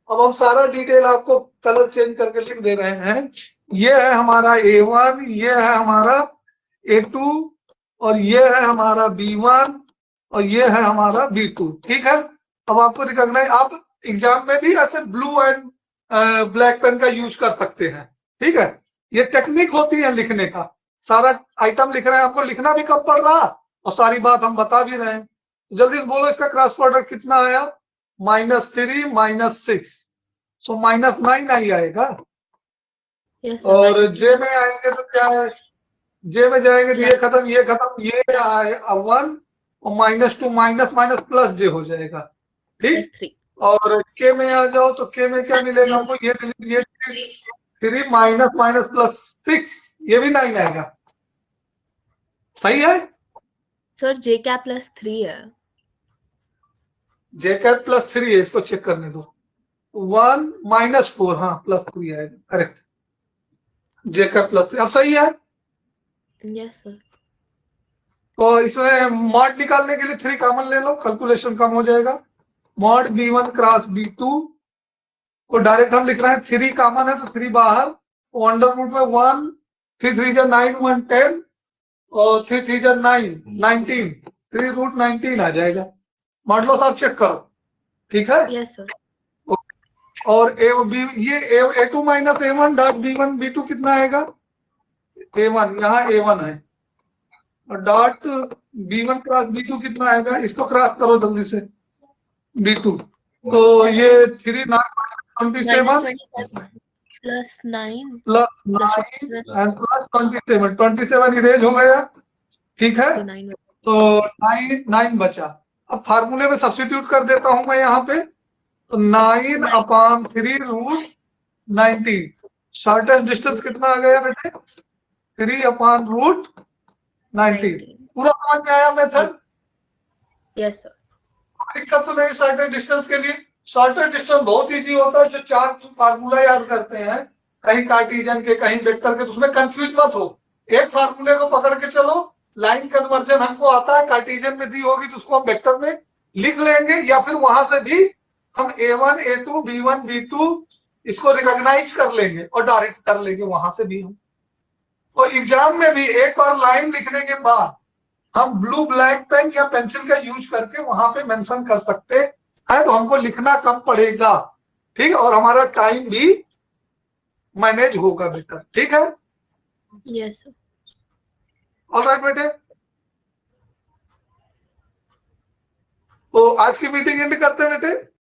अब हम सारा डिटेल आपको कलर चेंज करके लिख दे रहे हैं, ये है हमारा a1, ये है हमारा a2, और ये है हमारा b1, और ये है हमारा b2, ठीक है। अब आपको रिकॉग्नाइज, आप एग्जाम में भी ऐसे ब्लू एंड ब्लैक पेन का यूज कर सकते हैं, ठीक है, ये टेक्निक होती है लिखने का, सारा आइटम लिख रहे हैं, आपको लिखना भी कम पड़ रहा और सारी बात हम बता भी रहे हैं। जल्दी से बोलो इसका क्रॉस प्रोडक्ट कितना आया, -3 -6, सो -9 आई आएगा। और जे में आएंगे तो क्या है, जे में जाएंगे तो ये खत्म, ये खत्म, ये आए 1 और -2 माइनस माइनस प्लस जे हो जाएगा, ठीक। और के में आ जाओ तो के में क्या मिलेगा हमको, ये 3 माइनस माइनस प्लस 6, ये भी 9 आएगा, सही है?
सर जे कैप प्लस 3 है।
जे कैप प्लस 3 है, इसको चेक करने दो। 1 माइनस 4, हाँ प्लस 3 है, करेक्ट। जे कैप प्लस 3 अब सही है।
Yes sir.
तो इसमें मॉड निकालने के लिए 3 कॉमन ले लो, कैलकुलेशन कम हो जाएगा। मॉड B1 क्रॉस B2 को डायरेक्ट हम लिख रहे हैं, 3 कॉमन है तो 3 बाहर, अंडर रूट में 1, 3 3 जा 9, 1 10 और 3 3 जा 9 19, 3 रूट 19 आ जाएगा। मॉडलो साहब चेक करो, ठीक है।
Yes sir.
और ये A2 minus A1 dot B1 B2 कितना आएगा? A1, यहाँ A1 है, और डॉट B1 क्रॉस B2 कितना आएगा? इसको क्रॉस करो जल्दी से, B2। तो ये 3 9 27
plus 9
plus 9 and plus 27, 27 erase हो गया, ठीक है। तो 9 बचा। अब फार्मूले में सब्स्टिट्यूट कर देता हूं मैं यहाँ पे, तो 9 अपॉन 3 रूट 19, शॉर्टेस्ट डिस्टेंस कितना आ गया बेटे? 3 अपॉन रूट 19। पूरा समझ में आया मेथड?
Yes sir.
दिक्कत तो नहीं शॉर्टेस्ट डिस्टेंस के लिए? शॉर्टेस्ट डिस्टेंस बहुत इजी होता है, जो 4 फार्मूला याद करते हैं, कहीं कार्टेशियन के कहीं वेक्टर के, तो उसमें कंफ्यूज मत हो। एक फार्मूले को पकड़ के चलो, लाइन कन्वर्जन हमको आता है, कार्टेशियन में दी होगी तो उसको हम वेक्टर में लिख लेंगे, या फिर वहां से भी हम A1 A2 B1 B2 इसको रिकॉग्नाइज कर लेंगे और डायरेक्ट कर लेंगे वहां से भी हम। तो एग्जाम में भी एक और लाइन लिखने के बाद हम ब्लू ब्लैक पेन या पेंसिल का यूज करके वहां पे मेंशन कर सकते हैं, तो हमको लिखना कम पड़ेगा, ठीक है, और हमारा टाइम भी मैनेज होगा बेटर, ठीक है।
Yes sir.
ऑलराइट बेटे, तो आज की मीटिंग एंड करते हैं।